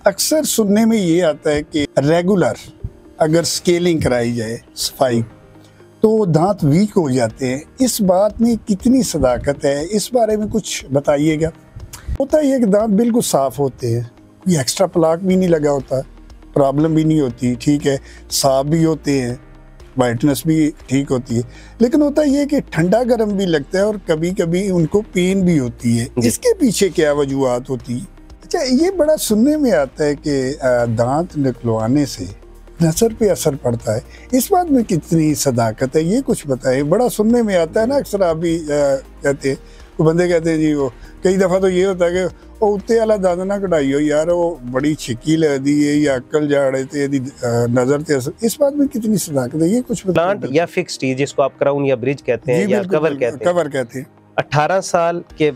अक्सर सुनने में ये आता है कि रेगुलर अगर स्केलिंग कराई जाए, सफाई, तो दांत वीक हो जाते हैं। इस बात में कितनी सदाकत है, इस बारे में कुछ बताइएगा। होता है कि दांत बिल्कुल साफ होते हैं, ये एक्स्ट्रा प्लाक भी नहीं लगा होता, प्रॉब्लम भी नहीं होती, ठीक है, साफ भी होते हैं, वाइटनेस भी ठीक होती है। लेकिन होता ये कि ठंडा गर्म भी लगता है और कभी कभी उनको पेन भी होती है। इसके पीछे क्या वजूहत होती है? अच्छा, ये बड़ा सुनने में आता है कि दांत निकलवाने से नज़र पे असर पड़ता है। इस बात में कितनी सदाकत है, ये कुछ बताएं। बड़ा सुनने में आता है ना, अक्सर आप भी कहते हैं, वो बंदे कहते हैं जी, वो कई दफ़ा तो ये होता है कि वो उत्ते वाला दंद ना कढ़ाई हो यार, वो बड़ी छिकी लगती है या अक्ल जाड़े थे नज़र ते असर। इस बात में कितनी सदाकत है, ये कुछ प्लांट या फिक्स्ड जिसको आप क्राउन या ब्रिज कहते हैं या कवर कहते हैं। 18 साल की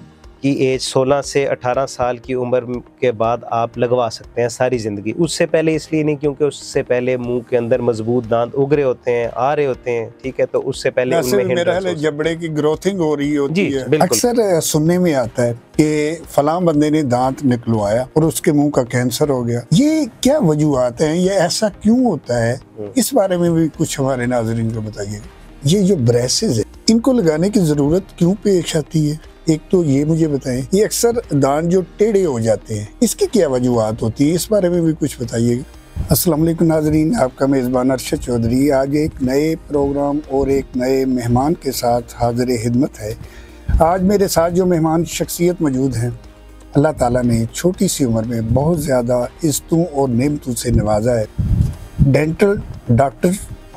एज, 16 से 18 साल की उम्र के बाद आप लगवा सकते हैं सारी जिंदगी। उससे पहले इसलिए नहीं क्योंकि उससे पहले मुंह के अंदर मजबूत दांत उग रहे होते हैं, आ रहे होते हैं, ठीक है, तो उससे पहले उनमें मेरा है जबड़े की ग्रोथिंग हो रही होती है। अक्सर सुनने में आता है कि फलां बंदे ने दांत निकलवाया और उसके मुंह का कैंसर हो गया। ये क्या वजूहत हैं, ये ऐसा क्यों होता है? इस बारे में भी कुछ हमारे नाज़रीन को बताइए। ये जो ब्रेसेस है, इनको लगाने की जरूरत क्यों पेश आती है? एक तो ये मुझे बताएं, ये अक्सर दांत जो टेढ़े हो जाते हैं, इसकी क्या वजूहत होती है? इस बारे में भी कुछ बताइएगा। अस्सलाम वालेकुम नाज़रीन, आपका मेज़बान अरशद चौधरी आज एक नए प्रोग्राम और एक नए मेहमान के साथ हाज़िर खिदमत है। आज मेरे साथ जो मेहमान शख्सियत मौजूद हैं, अल्लाह ताला ने छोटी सी उम्र में बहुत ज़्यादा इज़्ज़तों और नेमतों से नवाजा है। डेंटल डॉक्टर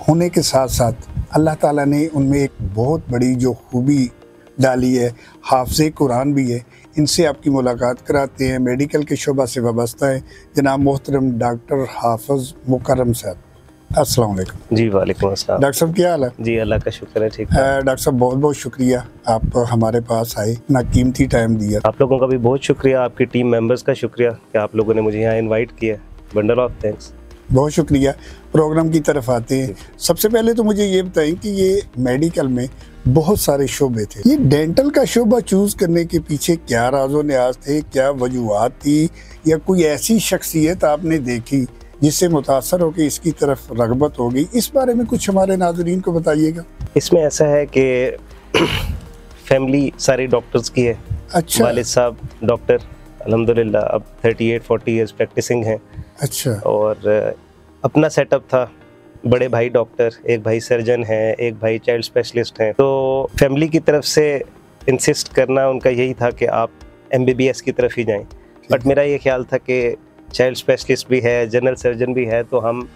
होने के साथ साथ अल्लाह ताला ने उनमें एक बहुत बड़ी जो खूबी डाली है, हाफ़िज़े कुरान भी है। इनसे आपकी मुलाकात कराते हैं, मेडिकल के शोबा से वाबस्ता है जनाब मोहतरम डॉक्टर हाफिज़ मुकर्रम साहब। अस्सलाम वालेकुम। जी वालेकुम अस्सलाम। डॉक्टर साहब क्या हाल है? जी अल्लाह का शुक्र है, ठीक है। डॉक्टर साहब बहुत बहुत शुक्रिया, आप हमारे पास आए, ना कीमती टाइम दिया। आप लोगों का भी बहुत शुक्रिया, आपकी टीम मेंबर्स का शुक्रिया कि आप लोगों ने मुझे यहाँ इन्वाइट किया। Bundle of thanks. बहुत शुक्रिया। प्रोग्राम की तरफ आते हैं। सबसे पहले तो मुझे ये बताएं कि ये मेडिकल में बहुत सारे शोबे थे, ये डेंटल का शोबा चूज करने के पीछे क्या राज़ो न्याज थे, क्या वजूहत थी, या कोई ऐसी शख्सियत आपने देखी जिससे मुतासर हो कि इसकी तरफ रगबत हो गई? इस बारे में कुछ हमारे नाज़रीन को बताइएगा। इसमें ऐसा है कि फैमिली सारी डॉक्टर्स की है। अच्छा। वालिद साहब डॉक्टर, अल्हम्दुलिल्लाह अब 38-40 ईयर्स प्रैक्टिसिंग हैं। अच्छा। और अपना सेटअप था, बड़े भाई डॉक्टर, एक भाई सर्जन है, एक भाई चाइल्ड स्पेशलिस्ट हैं। तो फैमिली की तरफ से इंसिस्ट करना उनका यही था कि आप MBBS की तरफ ही जाएं। बट मेरा ये ख्याल था कि चाइल्ड स्पेशलिस्ट भी है, जनरल सर्जन भी है, तो हम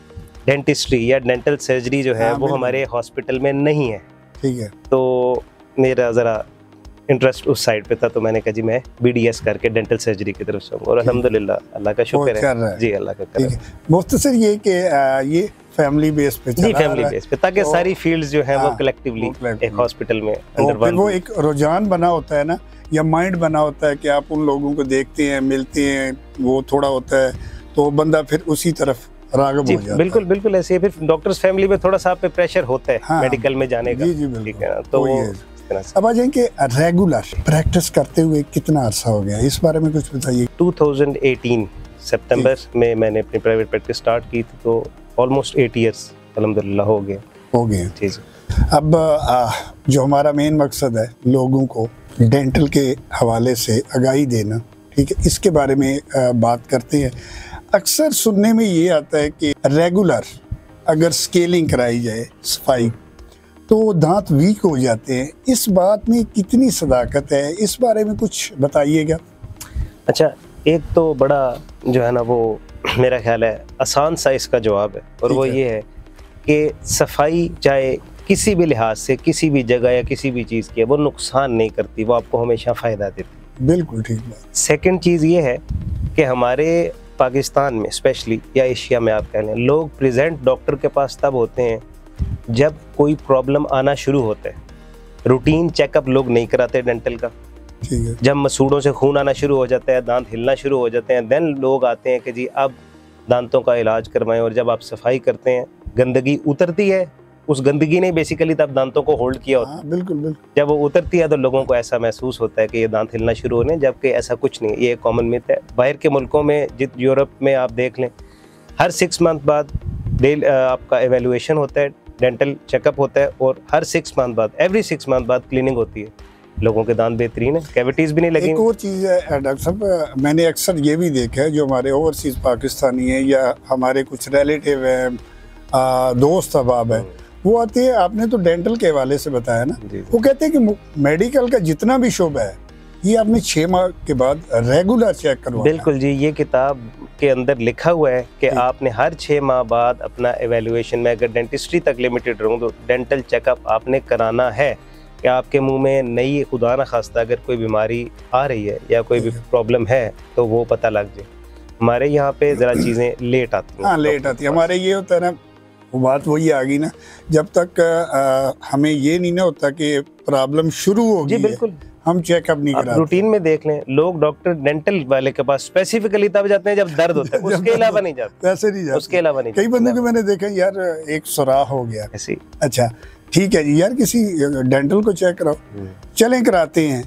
डेंटिस्ट्री या डेंटल सर्जरी जो है वो हमारे हॉस्पिटल में नहीं है, ठीक है। तो मेरा ज़रा इंटरेस्ट उस साइड पे था, तो मैंने कहा जी मैं BDS करके डेंटल सर्जरी की तरफ जाऊंगा। और अल्हम्दुलिल्लाह अल्लाह का शुक्र है जी, अल्लाह का करम। मुख्तसर ये कि ये फैमिली बेस पे जी, फैमिली बेस पे, ताकि सारी फील्ड्स जो है वो कलेक्टिवली एक हॉस्पिटल में अंडर वन। वो एक रुझान बना होता है ना, या माइंड बना होता है कि आप उन लोगों को देखते हैं, मिलते हैं, वो थोड़ा होता है, तो बंदा फिर उसी तरफ राग़िब हो जाता है। बिल्कुल बिल्कुल ऐसे ही। फिर डॉक्टर्स फैमिली में थोड़ा सा आप पे प्रेशर होता है मेडिकल में जाने का, ठीक है ना। तो अब आ जाएंगे रेगुलर प्रैक्टिस करते हुए कितना अरसा हो गया, इस बारे में कुछ बताइए। 2018 सितंबर में मैंने अपनी प्राइवेट प्रैक्टिस स्टार्ट की थी, तो ऑलमोस्ट 8 इयर्स अल्हम्दुलिल्लाह हो गए जी। अब जो हमारा मेन मकसद है लोगों को डेंटल के हवाले से आगाही देना, ठीक है, इसके बारे में बात करते हैं। अक्सर सुनने में ये आता है कि रेगुलर अगर स्केलिंग कराई जाए, सफाई, तो दांत वीक हो जाते हैं। इस बात में कितनी सदाकत है, इस बारे में कुछ बताइएगा। अच्छा, एक तो बड़ा जो है ना वो मेरा ख्याल है आसान सा इसका जवाब है, और वो ये है कि सफाई चाहे किसी भी लिहाज से, किसी भी जगह या किसी भी चीज़ की है, वो नुकसान नहीं करती, वो आपको हमेशा फ़ायदा देती। बिल्कुल ठीक बात। सेकंड चीज़ ये है कि हमारे पाकिस्तान में स्पेशली या एशिया में आप कह लें, लोग प्रेजेंट डॉक्टर के पास तब होते हैं जब कोई प्रॉब्लम आना शुरू होता है। रूटीन चेकअप लोग नहीं कराते डेंटल का। जब मसूड़ों से खून आना शुरू हो जाता है, दांत हिलना शुरू हो जाते हैं, देन लोग आते हैं कि जी अब दांतों का इलाज करवाएं। और जब आप सफाई करते हैं, गंदगी उतरती है, उस गंदगी ने बेसिकली तब दांतों को होल्ड किया होता है। बिल्कुल बिल्कुल। जब वो उतरती है तो लोगों को ऐसा महसूस होता है कि ये दांत हिलना शुरू होने, जबकि ऐसा कुछ नहीं, ये एक कॉमन मिथ है। बाहर के मुल्कों में, यूरोप में आप देख लें, हर 6 मंथ बाद आपका एवेल्युएशन होता है, डेंटल चेकअप होता है, और हर 6 मंथ बाद, एवरी 6 मंथ बाद क्लीनिंग होती है। लोगों के दांत बेहतरीन है, कैविटीज भी नहीं लगी। एक और चीज़ है डॉक्टर साहब, मैंने अक्सर ये भी देखा है, जो हमारे ओवरसीज पाकिस्तानी है या हमारे कुछ रिलेटिव हैं, दोस्त अहबाब है, वो आते हैं, आपने तो डेंटल के हवाले से बताया ना, वो कहते हैं कि मेडिकल का जितना भी शोबा है ये आपने 6 माह के बाद रेगुलर चेक करवाना। बिल्कुल जी, ये किताब के अंदर लिखा हुआ है कि आपने हर 6 माह बाद अपना एवेल्युएशन में, अगर डेंटिस्ट्री तक लिमिटेड रहूँ तो डेंटल चेकअप आपने कराना है कि आपके मुंह में नई, खुदा न खास्ता अगर कोई बीमारी आ रही है या कोई भी प्रॉब्लम है तो वो पता लग जाए। हमारे यहाँ पे ज़रा चीज़ें लेट आती हैं। हाँ, लेट आती है। हमारे ये होता है ना, वो बात वही आ गई ना, जब तक हमें ये नहीं ना होता कि प्रॉब्लम शुरू होगी, जी बिल्कुल, हम चेकअप नहीं कराते। रूटीन में देख लें, लोग डॉक्टर डेंटल वाले के पास स्पेसिफिकली तब जाते हैं जब दर्द होता है, उसके अलावा नहीं जाते। वैसे नहीं जाते, उसके अलावा नहीं। कई बंदों को मैंने देखा, यार एक सुराख हो गया ऐसी, अच्छा ठीक है जी, यार किसी डेंटल को चेक कराओ, चलें कराते हैं,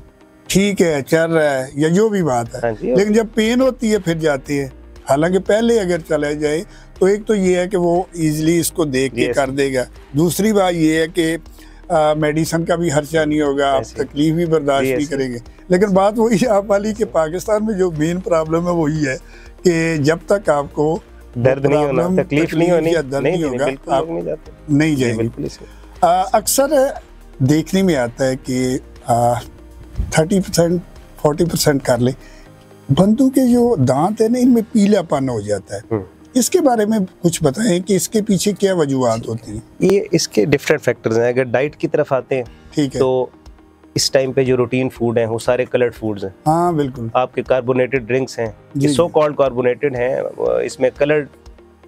ठीक है चल रहा है या जो भी बात है, लेकिन जब पेन होती है फिर जाते हैं। हालांकि पहले अगर चला जाए तो एक तो ये है कि वो इजीली इसको देख के कर देगा, दूसरी बात ये है कि मेडिसिन का भी खर्चा नहीं होगा, आप तकलीफ भी बर्दाश्त भी करेंगे। लेकिन बात वही है आप वाली कि पाकिस्तान में जो मेन प्रॉब्लम है वही है कि जब तक आपको दर्द नहीं होना, तकलीफ नहीं होनी, दर्द नहीं होगा, आप नहीं जाएंगे। अक्सर देखने में आता है कि 30% 40% कर ले, बंदों के जो दांत है ना, इनमें पीलापन हो जाता है। इसके बारे में कुछ बताएं कि इसके पीछे क्या वजूहात होती हैं? ये इसके डिफरेंट फैक्टर्स हैं। अगर डाइट की तरफ आते हैं, ठीक है, तो इस टाइम पे जो रूटीन फूड हैं वो सारे कलर्ड फूड्स हैं। हाँ बिल्कुल। आपके कार्बोनेटेड ड्रिंक्स हैं, ये सो कॉल्ड कार्बोनेटेड हैं, इसमें कलर्ड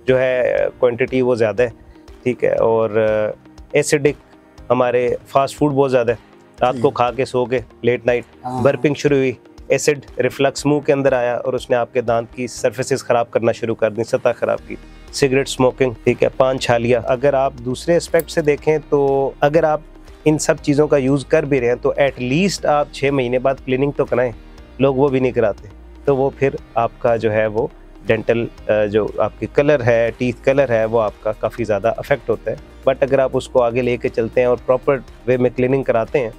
जो है क्वांटिटी वो ज़्यादा है, ठीक है, और एसिडिक हमारे फास्ट फूड बहुत ज़्यादा है। रात को खा के सो के लेट नाइट बर्पिंग शुरू हुई, एसिड रिफ्लक्स मुंह के अंदर आया और उसने आपके दांत की सर्फेसेस खराब करना शुरू कर दी, सतह खराब की। सिगरेट स्मोकिंग, ठीक है, पान छालिया। अगर आप दूसरे एस्पेक्ट से देखें तो अगर आप इन सब चीज़ों का यूज़ कर भी रहे हैं तो एटलीस्ट आप 6 महीने बाद क्लीनिंग तो कराएं। लोग वो भी नहीं कराते, तो वो फिर आपका जो है वो डेंटल जो आपकी कलर है, टीथ कलर है, वो आपका काफ़ी ज़्यादा अफेक्ट होता है। बट अगर आप उसको आगे लेके चलते हैं और प्रॉपर वे में क्लीनिंग कराते हैं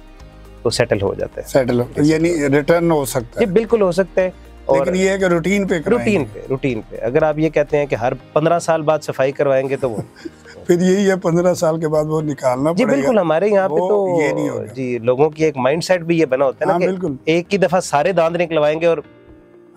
तो सेटल हो जाता है। सेटल यानी रिटर्न हो सकता है? जी बिल्कुल हो सकता है। और लेकिन ये है कि रूटीन पे अगर आप ये कहते हैं कि हर 15 साल बाद सफाई करवाएंगे तो वो फिर यही है, 15 साल के बाद वो निकालना पड़ेगा। जी बिल्कुल, हमारे यहाँ पे तो ये नहीं होगा। जी, लोगों की एक माइंडसेट भी ये बना होता है ना कि एक ही दफा सारे दांत निकलवाएंगे और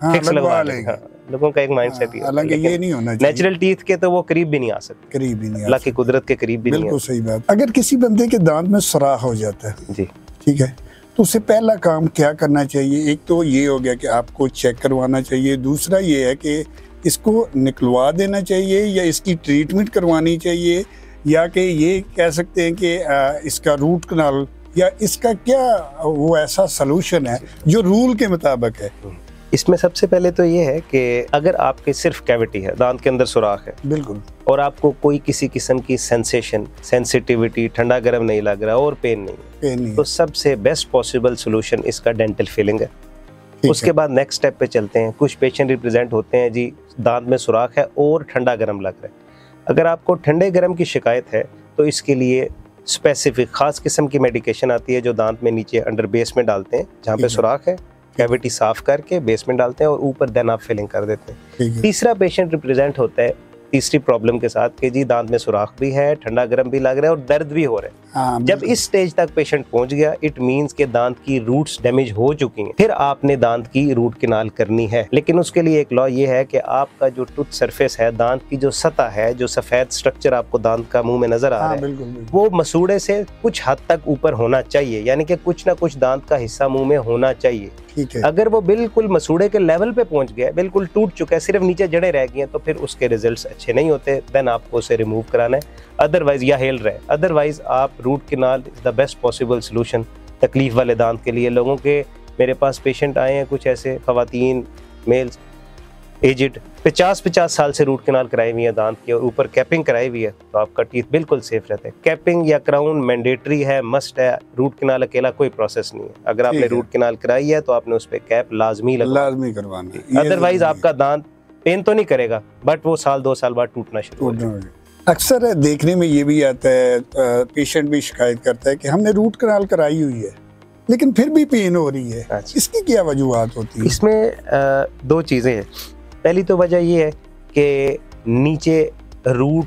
फिक्स लगवा लेंगे। लोगों का एक माइंडसेट है, हालांकि ये नहीं होना चाहिए। नेचुरल टीथ के तो वो करीब भी नहीं आ सकते, करीब भी नहीं, अल्लाह की कुदरत के करीब भी नहीं। बिल्कुल सही बात। अगर किसी बंदे के दांत में सुराख हो जाता है, जी ठीक है, तो उससे पहला काम क्या करना चाहिए? एक तो ये हो गया कि आपको चेक करवाना चाहिए, दूसरा ये है कि इसको निकलवा देना चाहिए या इसकी ट्रीटमेंट करवानी चाहिए, या कि ये कह सकते हैं कि इसका रूट कनाल, या इसका क्या वो ऐसा सलूशन है जो रूल के मुताबिक है? इसमें सबसे पहले तो ये है कि अगर आपके सिर्फ कैविटी है, दांत के अंदर सुराख है, बिल्कुल, और आपको कोई किसी किस्म की सेंसेशन, सेंसिटिविटी, ठंडा गर्म नहीं लग रहा और पेन नहीं, तो सबसे बेस्ट पॉसिबल सोल्यूशन इसका डेंटल फिलिंग है। उसके बाद नेक्स्ट स्टेप पे चलते हैं। कुछ पेशेंट रिप्रेजेंट होते हैं जी, दांत में सुराख है और ठंडा गर्म लग रहा है। अगर आपको ठंडे गर्म की शिकायत है तो इसके लिए स्पेसिफिक खास किस्म की मेडिकेशन आती है जो दांत में नीचे अंडर बेस में डालते हैं, जहाँ पे सुराख है, कैविटी साफ करके बेस में डालते हैं और ऊपर देन आप फिलिंग कर देते हैं। तीसरा पेशेंट रिप्रेजेंट होता है तीसरी प्रॉब्लम के साथ कि जी दांत में सुराख भी है, ठंडा गर्म भी लग रहा है और दर्द भी हो रहा है। जब इस स्टेज तक पेशेंट पहुंच गया, इट मींस के दांत की रूट्स डैमेज हो चुकी हैं। फिर आपने दांत की रूट कैनाल करनी है, लेकिन उसके लिए एक लॉ ये है कि आपका जो टूथ सरफेस है, दांत की जो सतह है, जो सफेद स्ट्रक्चर आपको दांत का मुंह में नजर आ रहा है, वो मसूड़े से कुछ हद तक ऊपर होना चाहिए, यानी कि कुछ ना कुछ दांत का हिस्सा मुंह में होना चाहिए। अगर वो बिल्कुल मसूड़े के लेवल पे पहुंच गया, बिल्कुल टूट चुका है, सिर्फ नीचे जड़ें रह गई हैं, तो फिर उसके रिजल्ट्स अच्छे नहीं होते। देन आपको उसे रिमूव कराना है, अदरवाइज या हेल रहे, अदरवाइज आप root canal is the best possible solution तकलीफ वाले दांत के लिए। लोगों के मेरे पास पेशेंट आए हैं, कुछ ऐसे खवातीन, मेल्स, एजिड 50 साल से रूट कैनाल कराई हुई है दांत की और ऊपर कैपिंग कराई हुई है, तो आपका टीथ बिल्कुल सेफ रहता है। कैपिंग या क्राउन मैंडेटरी है, मस्ट है। रूट कैनाल अकेला कोई प्रोसेस नहीं है। अगर आपने रूट कैनाल कराई है तो आपने उस पर कैप लाजमी करवानी, अदरवाइज आपका दांत पेन तो नहीं करेगा बट वो साल 2 साल बाद टूटना शुरू हो जाएगा। अक्सर देखने में ये भी आता है, पेशेंट भी शिकायत करता है कि हमने रूट कैनाल कराई हुई है लेकिन फिर भी पेन हो रही है। इसकी क्या वजूहत होती है? इसमें 2 चीज़ें हैं। पहली तो वजह ये है कि नीचे रूट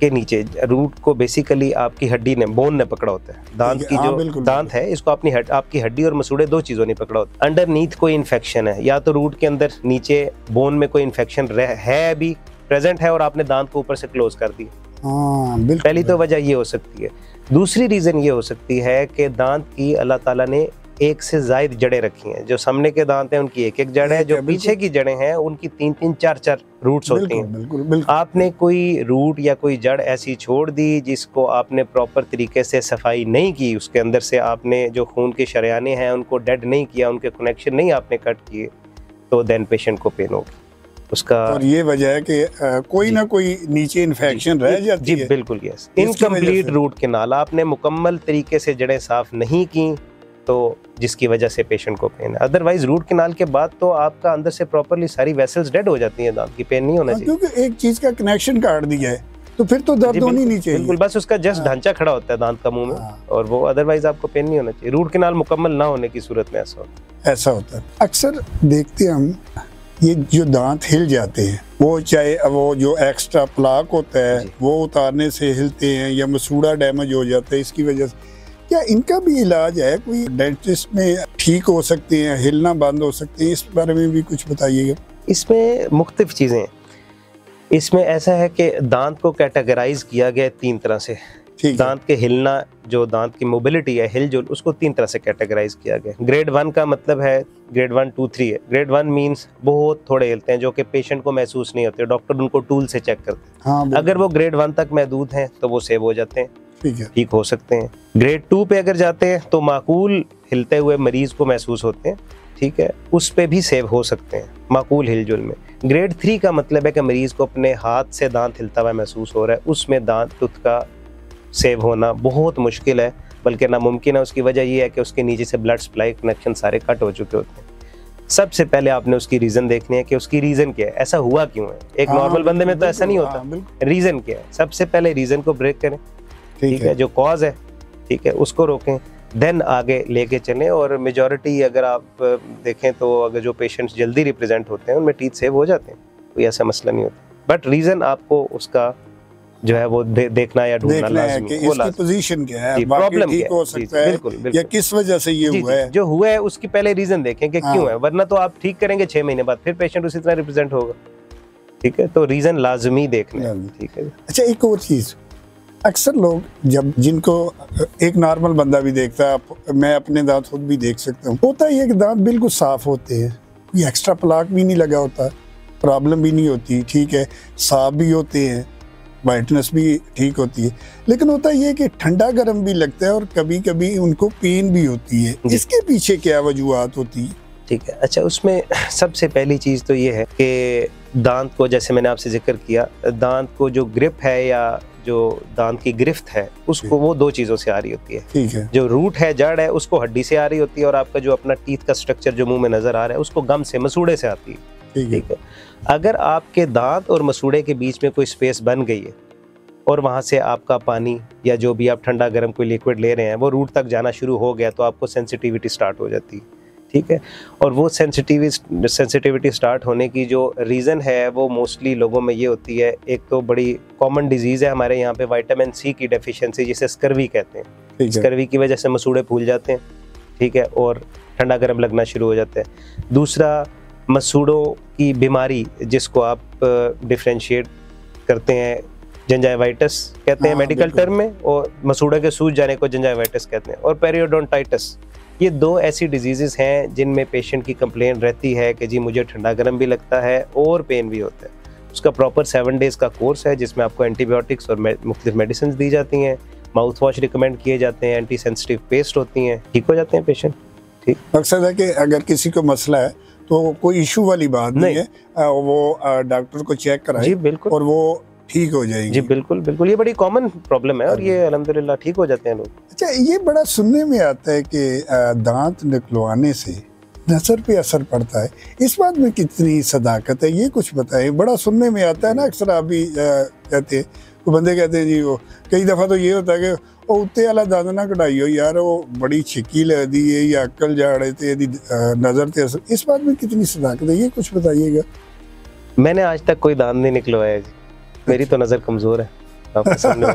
के नीचे, रूट को बेसिकली आपकी हड्डी ने, बोन ने पकड़ा होता है। दांत की जो दांत है इसको आपकी हड्डी और मसूड़े 2 चीज़ों ने पकड़ा होता है। अंडरनीथ कोई इन्फेक्शन है, या तो रूट के अंदर नीचे बोन में कोई इन्फेक्शन है, अभी प्रेजेंट है और आपने दांत को ऊपर से क्लोज कर दिया। पहली तो वजह ये हो सकती है। दूसरी रीज़न ये हो सकती है कि दांत की अल्लाह ताला ने 1 से ज़ायद जड़ें रखी हैं। जो सामने के दांत हैं उनकी 1 जड़ है, जो पीछे की जड़ें हैं उनकी 3 4 रूट्स होती हैं। आपने कोई रूट या कोई जड़ ऐसी छोड़ दी जिसको आपने प्रॉपर तरीके से सफाई नहीं की, उसके अंदर से आपने जो खून के शरियाने हैं उनको डेड नहीं किया, उनके कनेक्शन नहीं आपने कट किए, तो देन पेशेंट को पेन होगी उसका। और ये वजह है कि कोई ना कोई नीचे इन्फेक्शन रह जाती है। बिल्कुल यस। इनकम्प्लीट रूट कैनाल, आपने मुकम्मल तरीके से जड़ें साफ नहीं की तो जिसकी वजह से पेशेंट को पेन है। अदरवाइज रूट कैनाल के बाद तो आपका अंदर से प्रॉपर्ली सारी वेसल्स डेड हो जाती हैं, दांत की पेन नहीं होना चाहिए। क्योंकि एक चीज का कनेक्शन काट दिया है तो फिर तो दर्द होनी नहीं चाहिए। बिल्कुल, बस उसका जस्ट ढांचा खड़ा होता है दांत का मुंह में और वो, अदरवाइज आपको पेन नहीं होना चाहिए। रूट कैनाल मुकम्मल ना होने की सूरत में ऐसा होता है। अक्सर देखते हैं हम, ये जो दांत हिल जाते हैं, वो चाहे वो जो एक्स्ट्रा प्लाक होता है वो उतारने से हिलते हैं या मसूड़ा डैमेज हो जाता है, इसकी वजह से क्या इनका भी इलाज है? कोई डेंटिस्ट में ठीक हो सकते हैं, हिलना बंद हो सकते हैं? इस बारे में भी कुछ बताइएगा। इसमें मुख्तलिफ चीज़ें हैं। इसमें ऐसा है कि दांत को कैटेगराइज किया गया 3 तरह से। दांत के हिलना, जो दांत की मोबिलिटी है, हिल जुल, उसको 3 तरह से कैटेगराइज किया गया। ग्रेड 1 का मतलब है, ग्रेड 1 2 3 है। ग्रेड 1 मींस बहुत थोड़े हिलते हैं जो कि पेशेंट को महसूस नहीं होते, डॉक्टर उनको टूल से चेक करते हैं। अगर वो ग्रेड 1 तक महदूद हैं तो वो सेव हो जाते हैं, ठीक हो सकते हैं। ग्रेड 2 पे अगर जाते हैं तो माकूल हिलते हुए मरीज को महसूस होते हैं, ठीक है, उस पे भी सेव हो सकते हैं माकूल हिलजुल में। ग्रेड 3 का मतलब है कि मरीज को अपने हाथ से दांत हिलता हुआ महसूस हो रहा है, उसमें दांत टूथ का सेव होना बहुत मुश्किल है, बल्कि नामुमकिन है। उसकी वजह यह है कि उसके नीचे से ब्लड सप्लाई कनेक्शन सारे कट हो चुके होते हैं। सबसे पहले आपने उसकी रीजन देखनी है कि उसकी रीजन क्या है, ऐसा हुआ क्यों है। एक नॉर्मल बंदे में तो ऐसा नहीं होता। रीजन क्या है, सबसे पहले रीजन को ब्रेक करें, ठीक है, जो कॉज है, ठीक है, उसको रोकें, देन आगे लेके चलें। और मेजॉरिटी अगर आप देखें तो अगर जो पेशेंट्स जल्दी रिप्रेजेंट होते हैं उनमें टीथ सेव हो जाते हैं, कोई ऐसा मसला नहीं होता। बट रीजन आपको उसका जो है वो देखना या ढूंढना लाज़मी है, इसकी पोजीशन क्या है, प्रॉब्लम ठीक हो सकता है या किस वजह से ये हुआ है। जो हुआ है उसकी पहले रीजन देखें कि क्यों है, वरना तो आप ठीक करेंगे 6 महीने बाद फिर पेशेंट उसी तरह रिप्रेजेंट होगा, ठीक है। तो रीजन लाजमी देखना है, ठीक है। अच्छा, एक और चीज, अक्सर लोग जब, जिनको एक नॉर्मल बंदा भी देखता है, मैं अपने दांत खुद भी देख सकता हूँ, होता है कि दांत बिल्कुल साफ होते हैं, कोई एक्स्ट्रा प्लाक भी नहीं लगा होता, प्रॉब्लम भी नहीं होती, ठीक है, साफ भी होते हैं, वाइटनेस भी ठीक होती है। लेकिन होता ये कि ठंडा गर्म भी लगता है और कभी कभी उनको पेन भी होती है। इसके पीछे क्या वजूहत होती है? ठीक है, अच्छा, उसमें सबसे पहली चीज़ तो ये है कि दांत को, जैसे मैंने आपसे जिक्र किया, दांत को जो ग्रिप है या जो दांत की गिरफ्त है उसको वो 2 चीज़ों से आ रही होती है, ठीक है। जो रूट है, जड़ है, उसको हड्डी से आ रही होती है, और आपका जो अपना टीथ का स्ट्रक्चर जो मुंह में नजर आ रहा है उसको गम से, मसूड़े से आती है, ठीक है। अगर आपके दांत और मसूड़े के बीच में कोई स्पेस बन गई है और वहाँ से आपका पानी या जो भी आप ठंडा गर्म कोई लिक्विड ले रहे हैं वो रूट तक जाना शुरू हो गया, तो आपको सेंसिटिविटी स्टार्ट हो जाती है, ठीक है। और वो सेंसिटिविटी स्टार्ट होने की जो रीज़न है वो मोस्टली लोगों में ये होती है, एक तो बड़ी कॉमन डिजीज़ है हमारे यहाँ पे विटामिन सी की डेफिशिएंसी, जिसे स्कर्वी कहते हैं। स्कर्वी की वजह से मसूड़े फूल जाते हैं, ठीक है, और ठंडा गर्म लगना शुरू हो जाता है। दूसरा, मसूड़ों की बीमारी, जिसको आप डिफ्रेंशिएट करते हैं, जंजाइवाइटिस कहते हैं मेडिकल टर्म में, और मसूड़े के सूज जाने को जंजाइवाइटिस कहते हैं, और पेरियोडोंटाइटिस। ये 2 ऐसी डिजीज़ेस हैं जिनमें पेशेंट की कंप्लेंट रहती है कि जी मुझे ठंडा गर्म भी लगता है और पेन भी होता है। उसका प्रॉपर 7 डेज़ का कोर्स है जिसमें आपको एंटीबायोटिक्स और मुख्तलिफ मेडिसिन दी जाती हैं, माउथ वॉश रिकमेंड किए जाते हैं, एंटी सेंसिटिव पेस्ट होती हैं, ठीक हो जाते हैं पेशेंट, ठीक। मकसद है कि अगर किसी को मसला है तो कोई इशू वाली बात नहीं है, वो डॉक्टर को चेक कराए और वो ठीक हो जाएगी। जी बिल्कुल बिल्कुल, ये बड़ी कॉमन प्रॉब्लम है और ये अल्हम्दुलिल्लाह ठीक हो जाते हैं लोग। अच्छा, ये बड़ा सुनने में आता है कि दांत निकलवाने से नजर पे असर पड़ता है, इस बात में कितनी सदाकत है, ये कुछ बताएं। बड़ा सुनने में आता है ना, अक्सर आप भी कहते हैं, वो बंदे कहते हैं जी, वो कई दफ़ा तो ये होता है कि वो उत्ते वाला दंद ना कढ़ाई हो यार, वो बड़ी छिकी लगती है या अक्ल जाड़े थे नज़र ते असर, इस बात में कितनी सदाकत है, ये कुछ बताइएगा। मैंने आज तक कोई दांत नहीं निकलवाया जी, मेरी तो नज़र कमज़ोर है आपके सामने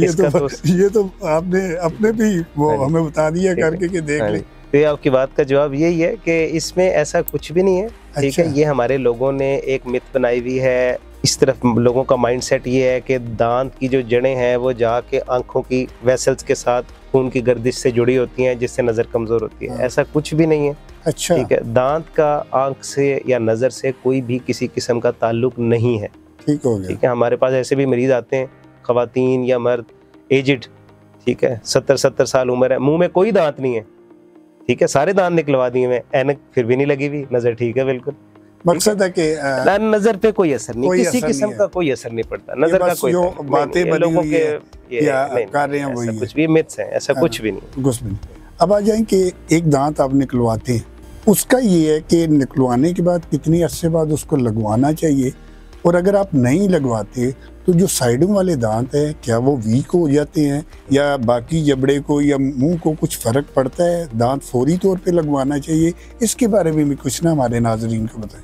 ये तो आपने अपने भी वो हमें बता दिया करके कि देख ले। तो आपकी बात का जवाब यही है कि इसमें ऐसा कुछ भी नहीं है, ठीक है। ये हमारे लोगों ने एक मिथ बनाई हुई है, इस तरफ लोगों का माइंडसेट ये है कि दांत की जो जड़ें हैं वो जाके आंखों की वेसल्स के साथ खून की गर्दिश से जुड़ी होती हैं, जिससे नज़र कमज़ोर होती है। ऐसा कुछ भी नहीं है, अच्छा, ठीक है। दांत का आंख से या नज़र से कोई भी किसी किस्म का ताल्लुक नहीं है, ठीक हो गया, ठीक है। हमारे पास ऐसे भी मरीज आते हैं, ख़वातीन या मर्द, एजिड, ठीक है, 70 साल उम्र है, मुंह में कोई दांत नहीं है, ठीक है, सारे दांत निकलवा दिए मैं, ऐनक फिर भी नहीं लगी हुई, नज़र ठीक है बिल्कुल। मकसद है कि नजर पे कोई असर नहीं, किसी किस्म का कोई असर नहीं पड़ता, नजर का कोई बातें लोगों के कर रहे हैं वही कुछ भी मिथ्स हैं, ऐसा कुछ भी नहीं। अब आ जाए कि एक दांत आप निकलवाते हैं, उसका ये है कि निकलवाने के बाद कितनी अरसे बाद उसको लगवाना चाहिए, और अगर आप नहीं लगवाते तो जो साइडों वाले दांत हैं क्या वो वीक हो जाते हैं, या बाकी जबड़े को या मुंह को कुछ फ़र्क पड़ता है, दांत फौरी तौर पे लगवाना चाहिए, इसके बारे में भी कुछ ना हमारे नाजरीन को बताएं।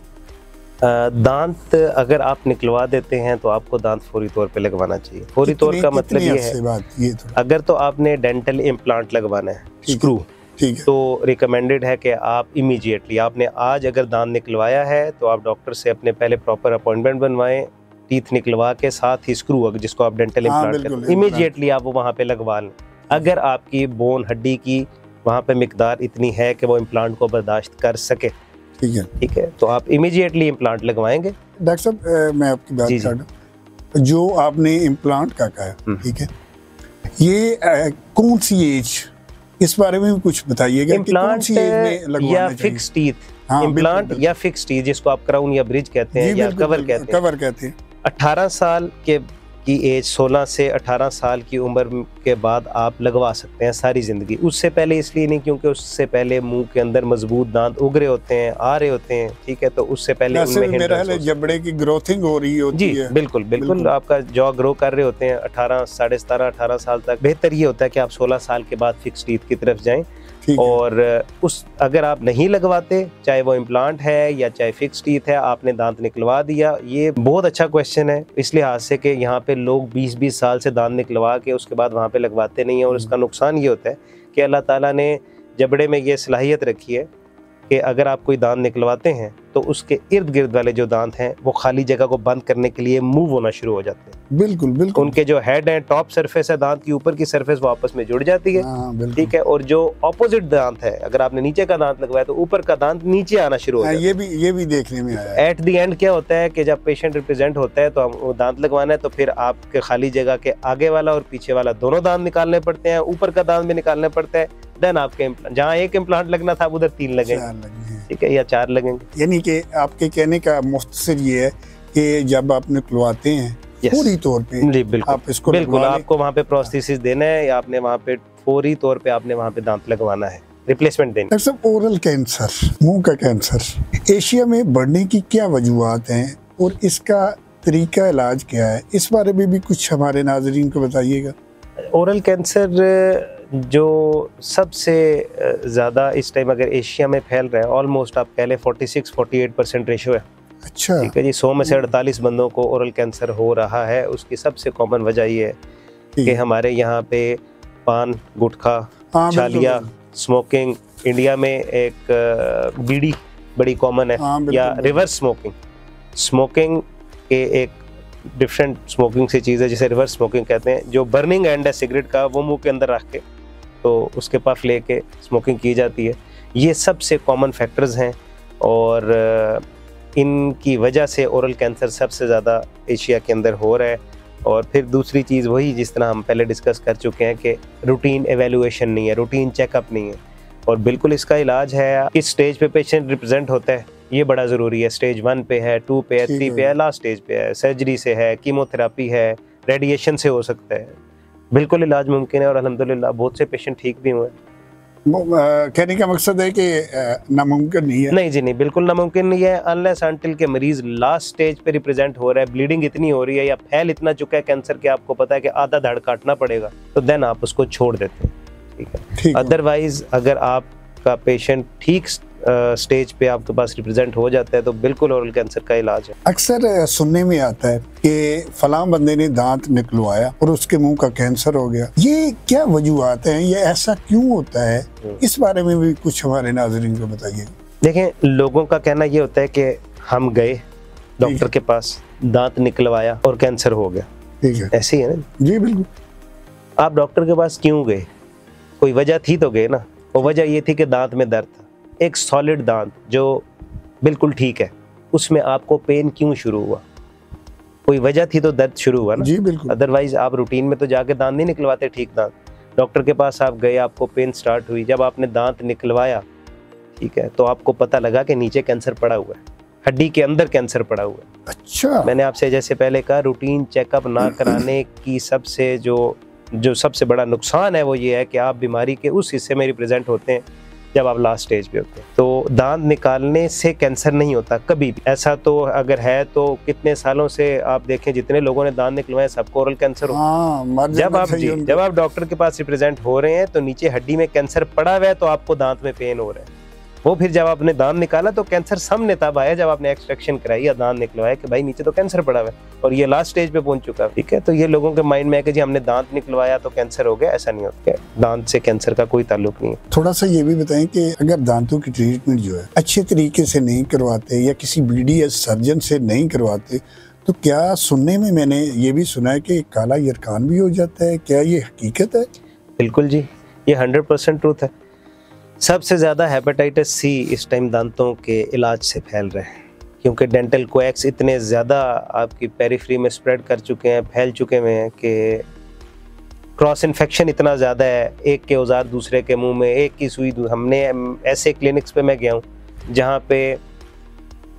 दांत अगर आप निकलवा देते हैं तो आपको दांत फौरी तौर पे लगवाना चाहिए। फौरी तौर का मतलब ये है, अगर तो आपने डेंटल इम्प्लांट लगवाना है, स्क्रू, ठीक है, तो रिकमेंडेड है कि आप इमीडिएटली, आपने आज अगर दांत निकलवाया है तो आप डॉक्टर से अपने पहले प्रॉपर अपॉइंटमेंट बनवाएं, टीथ निकलवा के साथ ही स्क्रू जिसको आप डेंटल इम्प्लांट कहते हैं, इमीडिएटली आप वो वहाँ पे लगवा लें। अगर आपकी बोन हड्डी की वहाँ पे मिकदार इतनी है कि वो इम्प्लांट को बर्दाश्त कर सके, ठीक है, तो आप इमीडिएटली इम्प्लांट लगवाएंगे। डॉक्टर साहब, मैं आपकी बात कर रहा हूँ, जो आपने इम्प्लांट का कहा, ठीक है, ये कौन सी एज, इस बारे में भी कुछ बताइएगा। इम्प्लांट या फिक्स टीथ, इम्प्लांट या फिक्स टीथ, जिसको आप क्राउन या ब्रिज कहते हैं या कवर कहते हैं, 18 साल की एज, 16 से 18 साल की उम्र के बाद आप लगवा सकते हैं सारी जिंदगी। उससे पहले इसलिए नहीं क्योंकि उससे पहले मुंह के अंदर मजबूत दांत उग रहे होते हैं, आ रहे होते हैं, ठीक है, तो उससे पहले उनमें मेरा है जबड़े की ग्रोथिंग हो रही होती है। बिल्कुल बिल्कुल, आपका जॉ ग्रो कर रहे होते हैं 18, 17.5, 18 साल तक। बेहतर ये होता है कि आप 16 साल के बाद फिक्स टीथ की तरफ जाएं, और अगर आप नहीं लगवाते, चाहे वो इम्प्लांट है या चाहे फिक्स टीथ है, आपने दांत निकलवा दिया, ये बहुत अच्छा क्वेश्चन है इस लिहाज से कि यहाँ पे लोग 20-20 साल से दांत निकलवा के उसके बाद वहाँ पे लगवाते नहीं है, और उसका नुकसान ये होता है कि अल्लाह ताला ने जबड़े में ये सलाहियत रखी है कि अगर आप कोई दांत निकलवाते हैं तो उसके इर्द गिर्द वाले जो दांत हैं वो खाली जगह को बंद करने के लिए मूव होना शुरू हो जाते हैं। बिल्कुल बिल्कुल, उनके जो हेड है, टॉप सरफेस है दांत की, ऊपर की सरफेस वो आपस में जुड़ जाती है, ठीक है, और जो ऑपोजिट दांत है, अगर आपने नीचे का दांत लगवाया तो ऊपर का दांत नीचे आना शुरू हो जाता है। ये भी देखने में आया। एट द एंड क्या होता है कि जब पेशेंट रिप्रेजेंट होता है तो हम दांत लगवाना है तो फिर आपके खाली जगह के आगे वाला और पीछे वाला दोनों दांत निकालने पड़ते हैं, ऊपर का दांत भी निकालने पड़ता है, देन आपके जहाँ एक इम्प्लांट लगना था उधर 3 लगेंगे, ठीक है, या 4 लगेंगे। यानी कि आपके कहने का मुख्तसर ये है कि जब आप निकलवाते हैं फौरी तौर पे, जी बिल्कुल, आप इसको बिल्कुल आपको वहाँ पे प्रोस्थेसिस देना है या आपने वहाँ पे फौरी तौर पे आपने वहाँ पे दांत लगवाना है, रिप्लेसमेंट देनी। डॉक्टर साहब, ओरल कैंसर, मुंह का कैंसर एशिया में बढ़ने की क्या वजूहत हैं और इसका तरीका इलाज क्या है, इस बारे में भी कुछ हमारे नाजरीन को बताइएगा। ओरल कैंसर जो सबसे ज़्यादा इस टाइम अगर एशिया में फैल रहा है, ऑलमोस्ट आप कह लें 46-48% रेशो है। अच्छा, ठीक है जी, 100 में से 48 बंदों को ओरल कैंसर हो रहा है। उसकी सबसे कॉमन वजह ये है कि हमारे यहाँ पे पान, गुटखा, छालिया, स्मोकिंग, इंडिया में एक बीड़ी बड़ी कॉमन है, या रिवर्स स्मोकिंग के एक डिफरेंट स्मोकिंग से चीज़ है जिसे रिवर्स स्मोकिंग कहते हैं। जो बर्निंग एंड है सिगरेट का, वो मुंह के अंदर रख के तो उसके पफ लेके स्मोकिंग की जाती है। ये सबसे कॉमन फैक्टर्स हैं और इनकी वजह से ओरल कैंसर सबसे ज़्यादा एशिया के अंदर हो रहा है। और फिर दूसरी चीज़ वही जिस तरह हम पहले डिस्कस कर चुके हैं कि रूटीन एवेल्युएशन नहीं है, रूटीन चेकअप नहीं है। और बिल्कुल इसका इलाज है। किस स्टेज पे पेशेंट रिप्रेजेंट होता है ये बड़ा ज़रूरी है। स्टेज 1 पे है, 2 पे है, 3 पे है, लास्ट स्टेज पे है, सर्जरी से है, कीमोथेरापी है, रेडिएशन से हो सकता है। बिल्कुल इलाज मुमकिन है और अल्हम्दुलिल्लाह बहुत से पेशेंट ठीक भी हुए। कहने का मकसद है कि नामुमकिन नहीं है? नहीं जी नहीं, बिल्कुल नामुमकिन नहीं है। अनलेस अनटिल के मरीज लास्ट स्टेज पे रिप्रेजेंट हो रहा है, ब्लीडिंग इतनी हो रही है या फैल इतना चुका है कैंसर के आपको पता है कि आधा धड़ काटना पड़ेगा, तो देन आप उसको छोड़ देते हैं, ठीक है। अदरवाइज अगर आपका पेशेंट ठीक स्टेज पे आपके पास रिप्रेजेंट हो जाता है तो बिल्कुल ओरल कैंसर का इलाज है। अक्सर सुनने में आता है कि फलां बंदे ने दांत निकलवाया और उसके मुंह का कैंसर हो गया। ये क्या वजूहत हैं, ये ऐसा क्यों होता है? इस बारे में भी कुछ हमारे नाज़रीन को बताइए। देखें, लोगों का कहना ये होता है कि हम गए डॉक्टर के पास, दांत निकलवाया और कैंसर हो गया। ठीक है, ऐसे ही है ना जी? बिल्कुल। आप डॉक्टर के पास क्यों गए? कोई वजह थी तो गए ना। वो वजह ये थी कि दांत में दर्द था। एक सॉलिड दांत जो बिल्कुल ठीक है, उसमें आपको पेन क्यों शुरू हुआ? कोई वजह थी तो दर्द शुरू हुआ ना। जी बिल्कुल। अदरवाइज आप रूटीन में तो जाके दांत नहीं निकलवाते ठीक दांत। डॉक्टर के पास आप गए, आपको पेन स्टार्ट हुई, जब आपने दांत निकलवाया, ठीक है, तो आपको पता लगा कि नीचे कैंसर पड़ा हुआ है, हड्डी के अंदर कैंसर पड़ा हुआ है। अच्छा। मैंने आपसे जैसे पहले कहा, रूटीन चेकअप ना कराने की सबसे जो सबसे बड़ा नुकसान है वो ये है कि आप बीमारी के उस हिस्से में रिप्रेजेंट होते हैं जब आप लास्ट स्टेज पे होते हैं। तो दांत निकालने से कैंसर नहीं होता कभी भी। ऐसा तो अगर है तो कितने सालों से आप देखें जितने लोगों ने दांत निकलवाए सबको ओरल कैंसर हो। जब आप डॉक्टर के पास रिप्रेजेंट हो रहे हैं तो नीचे हड्डी में कैंसर पड़ा हुआ है तो आपको दांत में पेन हो रहा है। वो फिर जब आपने दांत निकाला तो कैंसर सामने तब आया जब आपने एक्सट्रैक्शन कराई या दांत निकलवाया कि भाई नीचे तो कैंसर पड़ा हुआ है और ये लास्ट स्टेज पे पहुंच चुका है, ठीक है। तो ये लोगों के माइंड में है कि जी हमने दांत निकलवाया तो कैंसर हो गया। ऐसा नहीं होता है, दांत से कैंसर का कोई ताल्लुक नहीं है। थोड़ा सा ये भी बताएं कि अगर दांतों की ट्रीटमेंट जो है अच्छे तरीके से नहीं करवाते या किसी BDS सर्जन से नहीं करवाते तो क्या सुनने में मैंने ये भी सुना है कि काला यरकान भी हो जाता है? क्या ये हकीकत है? बिल्कुल जी, ये 100% ट्रूथ है। सबसे ज़्यादा हेपेटाइटिस C इस टाइम दांतों के इलाज से फैल रहे हैं क्योंकि डेंटल कोएक्स इतने ज़्यादा आपकी पेरिफेरी में स्प्रेड कर चुके हैं, फैल चुके हैं कि क्रॉस इन्फेक्शन इतना ज़्यादा है। एक के औजार दूसरे के मुंह में, एक की सुई हमने ऐसे क्लिनिक्स पे मैं गया हूँ जहाँ पे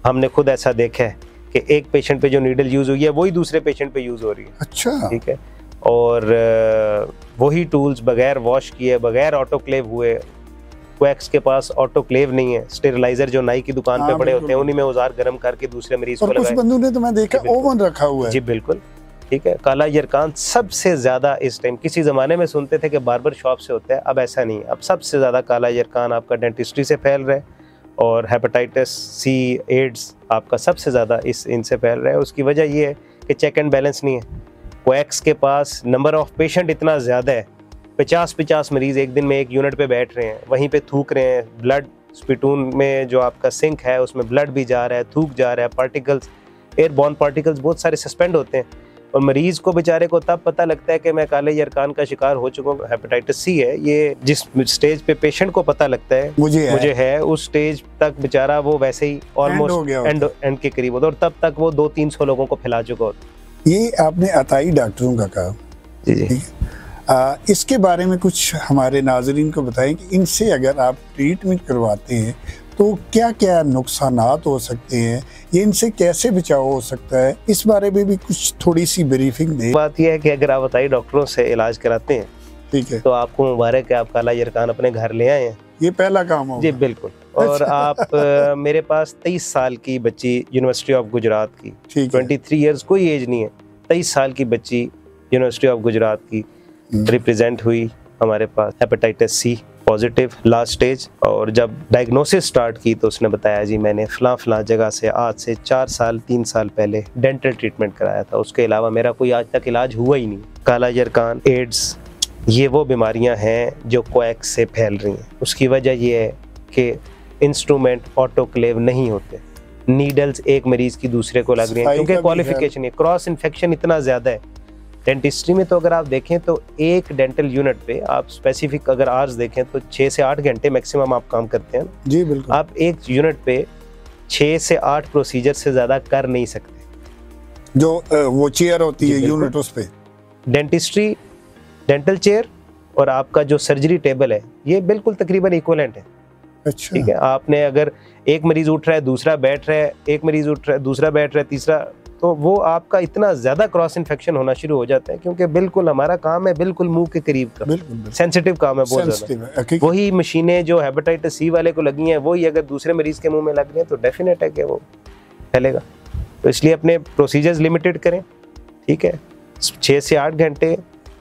हमने खुद ऐसा देखा है कि एक पेशेंट पे जो नीडल यूज़ हुई है वही दूसरे पेशेंट पे यूज़ हो रही है। अच्छा। ठीक है, और वही टूल्स बगैर वॉश किए, बगैर ऑटोक्लेव हुए। कोएक्स के पास ऑटोक्लेव नहीं है, स्टेरिलाइजर जो नाई की दुकान पे पड़े होते हैं उन्हीं में औजार गर्म करके दूसरे मरीज को लगाए। कुछ बंदों ने तो मैं देखा ओवन रखा हुआ है। जी बिल्कुल, ठीक है। काला यरकान सबसे ज्यादा इस टाइम, किसी जमाने में सुनते थे कि बार्बर शॉप से होता है, अब ऐसा नहीं है। अब सबसे ज्यादा काला यरकान आपका डेंटिस्ट्री से फैल रहा है और हेपेटाइटिस C, एड्स आपका सबसे ज्यादा इनसे फैल रहा है। उसकी वजह ये है कि चेक एंड बैलेंस नहीं है। कोएक्स के पास नंबर ऑफ पेशेंट इतना ज्यादा है, 50 मरीज एक दिन में एक यूनिट पे बैठ रहे हैं, वहीं पे थूक रहे हैं। ब्लड स्पिटून में जो आपका सिंक है उसमें ब्लड भी जा रहा है, थूक जा रहा है, पार्टिकल्स, एयरबॉर्न पार्टिकल्स बहुत सारे सस्पेंड होते हैं और मरीज को बेचारे को तब पता लगता है कि मैं काले यरकान का शिकार हो चुका हूँ, हेपेटाइटिस C है। ये जिस स्टेज पे पेशेंट को पता लगता है मुझे है उस स्टेज तक बेचारा वो वैसे ही ऑलमोस्ट एंड के करीब होता है और तब तक वो 200-300 लोगों को फैला चुका होता है। ये आपने अताई डॉक्टरों का कहा, जी। इसके बारे में कुछ हमारे नाजरीन को बताएं कि इनसे अगर आप ट्रीटमेंट करवाते हैं तो क्या क्या नुकसानात हो सकते हैं, ये इनसे कैसे बचाव हो सकता है, इस बारे में भी कुछ थोड़ी सी ब्रीफिंग दें। बात यह है कि अगर आप बताइए डॉक्टरों से इलाज कराते हैं, ठीक है, तो आपको मुबारक है, आप काला यरकान अपने घर ले आए हैं, ये पहला काम होगा। जी बिल्कुल। और आप मेरे पास 23 साल की बच्ची यूनिवर्सिटी ऑफ गुजरात की, 23 ईयर्स कोई एज नहीं है, 23 साल की बच्ची यूनिवर्सिटी ऑफ गुजरात की रिप्रेजेंट हुई हमारे पास, hepatitis C positive last stage. और जब डायग्नोसिस स्टार्ट की तो उसने बताया जी मैंने फलां जगह से आज से 3 साल पहले डेंटल ट्रीटमेंट कराया था, उसके अलावा मेरा कोई आज तक इलाज हुआ ही नहीं। काला यरकान, एड्स, ये वो बीमारियां हैं जो कोएक्स से फैल रही हैं। उसकी वजह ये है कि इंस्ट्रूमेंट ऑटोक्लेव नहीं होते, नीडल्स एक मरीज की दूसरे को लग रही है क्योंकि क्वालिफिकेशन है, क्रॉस इन्फेक्शन इतना ज़्यादा है। डेंटिस्ट्री में तो अगर आप देखें तो एक डेंटल यूनिट पे आप स्पेसिफिक अगर आवर्स देखें तो 6 से 8 घंटे मैक्सिमम आप काम करते हैं। जी बिल्कुल। आप एक यूनिट पे 6 से 8 प्रोसीजर से ज़्यादा कर नहीं सकते। जो वो चेयर होती है यूनिट, उस पे डेंटिस्ट्री, डेंटल चेयर और आपका जो सर्जरी टेबल है ये बिल्कुल तकरीबन इक्वलेंट है। अच्छा। ठीक है, आपने अगर एक मरीज उठ रहा है, दूसरा बैठ रहा है, एक मरीज उठ रहा है, दूसरा बैठ रहा है, तीसरा, तो वो आपका इतना ज्यादा क्रॉस इन्फेक्शन होना शुरू हो जाता है, क्योंकि बिल्कुल हमारा काम है बिल्कुल मुंह के करीब का, सेंसिटिव काम है बहुत ज्यादा। वही मशीनें जो हेपेटाइटिस सी वाले को लगी हैं वही अगर दूसरे मरीज के मुंह में लग रही हैं तो डेफिनेट है कि वो फैलेगा। तो इसलिए अपने प्रोसीजर्स लिमिटेड करें, ठीक है, 6 से 8 घंटे,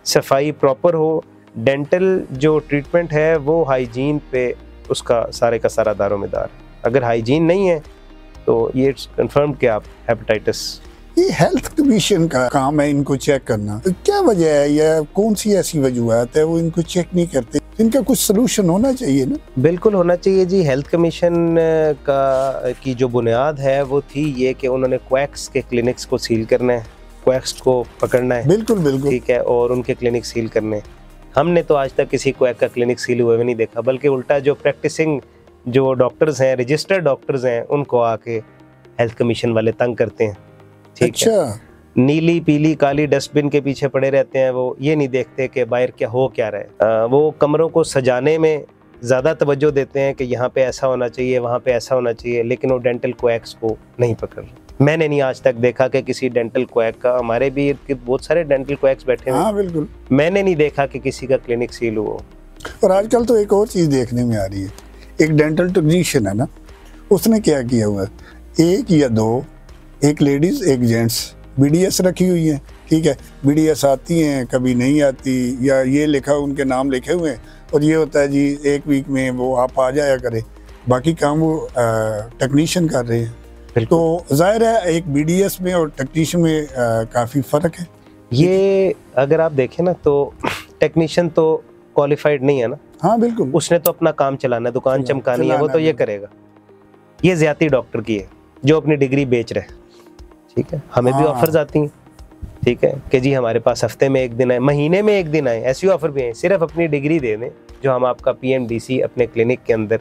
सफाई प्रॉपर हो, डेंटल जो ट्रीटमेंट है वो हाइजीन पे उसका सारे का सारा दारोमदार। अगर हाइजीन नहीं है तो ये कंफर्म कि आप हेपेटाइटिस। ये हेल्थ कमीशन का काम है इनको चेक करना, तो क्या वजह है या कौन सी ऐसी वजूहत है वो इनको चेक नहीं करते? इनका कुछ सलूशन होना चाहिए ना। बिल्कुल होना चाहिए जी। हेल्थ कमीशन का की जो बुनियाद है वो थी ये कि उन्होंने क्वैक्स के क्लिनिक्स को सील करना है, क्वैक्स को पकड़ना है। बिल्कुल बिल्कुल ठीक है, और उनके क्लिनिक सील करने। हमने तो आज तक किसी क्वैक का क्लिनिक सील हुए नहीं देखा, बल्कि उल्टा जो प्रैक्टिसिंग जो डॉक्टर्स हैं, रजिस्टर्ड डॉक्टर्स हैं, उनको आके हेल्थ कमीशन वाले तंग करते हैं। ठीक अच्छा है, नीली पीली काली डस्टबिन के पीछे पड़े रहते हैं, वो ये नहीं देखते कि बाहर क्या हो क्या रहा है। वो कमरों को सजाने में ज़्यादा तवज्जो देते हैं कि यहाँ पे ऐसा होना चाहिए, वहाँ पे ऐसा होना चाहिए, लेकिन वो डेंटल क्वैक्स को नहीं पकड़ रहे। मैंने नहीं आज तक देखा कि किसी डेंटल क्वैक का, हमारे भी बहुत सारे डेंटल क्वैक्स बैठे हैं। हाँ बिल्कुल, मैंने नहीं देखा कि किसी का क्लिनिक सील हुआ। और आजकल तो एक और चीज़ देखने में आ रही है, एक डेंटल टेक्नीशियन है ना, उसने क्या किया हुआ है, एक या दो, एक लेडीज एक जेंट्स BDS रखी हुई है। ठीक है, BDS आती हैं कभी नहीं आती, या ये लिखा उनके नाम लिखे हुए हैं और ये होता है जी 1 वीक में वो आप आ जाया करें, बाकी काम वो टेक्नीशियन कर रहे हैं। तो जाहिर है एक BDS में और टेक्नीशियन में काफ़ी फ़र्क है। ये अगर आप देखें ना तो टेक्नीशियन तो क्वालिफाइड नहीं है ना। हाँ बिल्कुल, उसने तो अपना काम चलाना है, दुकान चमकानी है, वो तो ये करेगा। ये ज्यादती डॉक्टर की है जो अपनी डिग्री बेच रहे हैं। ठीक है, हमें भी ऑफर्स आती हैं, ठीक है, कि जी हमारे पास हफ्ते में 1 दिन आए, महीने में 1 दिन आए, ऐसी ऑफर भी है। सिर्फ अपनी डिग्री दे दें जो हम आपका PMDC अपने क्लिनिक के अंदर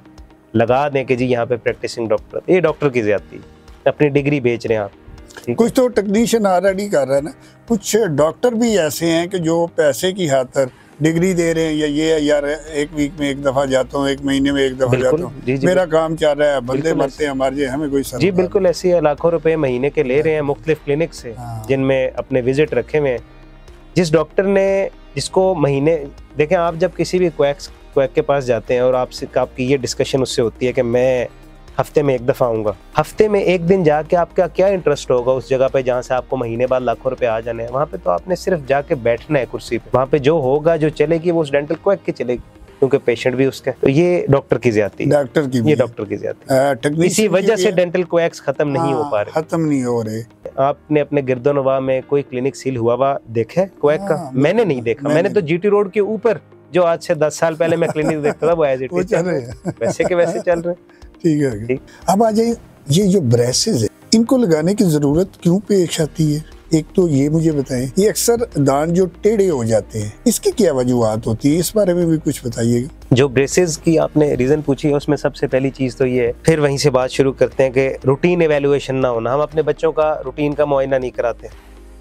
लगा दें कि जी यहाँ पे प्रैक्टिसिंग डॉक्टर। ये डॉक्टर की ज्यादती, अपनी डिग्री बेच रहे हैं आप। कुछ तो टेक्नीशियन ऑलरेडी कर रहा है ना, कुछ डॉक्टर भी ऐसे हैं कि जो पैसे की खातिर डिग्री दे रहे हैं, या ये यार 1 वीक में 1 दफा जाता हूँ, 1 महीने में 1 दफा जाता हूँ, मेरा काम चल रहा है, बंदे मरते हैं हमारे, हमें कोई जी बिल्कुल ऐसी है। लाखों रुपए महीने के ले रहे हैं मुख्तलिफ क्लिनिक से, जिनमें अपने विजिट रखे हुए हैं। जिस डॉक्टर ने जिसको महीने देखें, आप जब किसी भी क्वैक के पास जाते हैं और आपकी ये डिस्कशन उससे होती है कि मैं हफ्ते में 1 दफा आऊंगा, हफ्ते में 1 दिन जाके आपका क्या इंटरेस्ट होगा उस जगह पे जहाँ से आपको महीने बाद लाखों रुपए आ जाने हैं। वहाँ पे तो आपने सिर्फ जाके बैठना है कुर्सी पे, वहाँ पे जो होगा जो चलेगी वो उस डेंटल क्वैक की चलेगी, क्योंकि पेशेंट भी उसका। तो ये डॉक्टर की ज्यादती, डॉक्टर की, ये डॉक्टर की ज्यादती। इसी वजह से डेंटल क्वैक्स खत्म नहीं हो पा रहे, खत्म नहीं हो रहे। आपने अपने गिरदोनवा में कोई क्लिनिक सील हुआ देखा है क्वैक का? मैंने नहीं देखा। मैंने तो GT रोड के ऊपर जो आज से 10 साल पहले मैं क्लिनिक देखता था वो एज इट इज चल रहे हैं, वैसे के वैसे चल रहे हैं। ठीक है, अब आ जाइए, ये जो ब्रेसेस है इनको लगाने की जरूरत क्यों पेश आती है? एक तो ये मुझे बताएं, ये अक्सर दांत जो टेढ़े हो जाते हैं, इसकी क्या वजूहत होती है, इस बारे में भी कुछ बताइएगा। जो ब्रेसेस की आपने रीजन पूछी है उसमें सबसे पहली चीज तो ये है, फिर वहीं से बात शुरू करते हैं कि रूटीन एवेल्युएशन ना होना। हम अपने बच्चों का रूटीन का मुआयना नहीं कराते।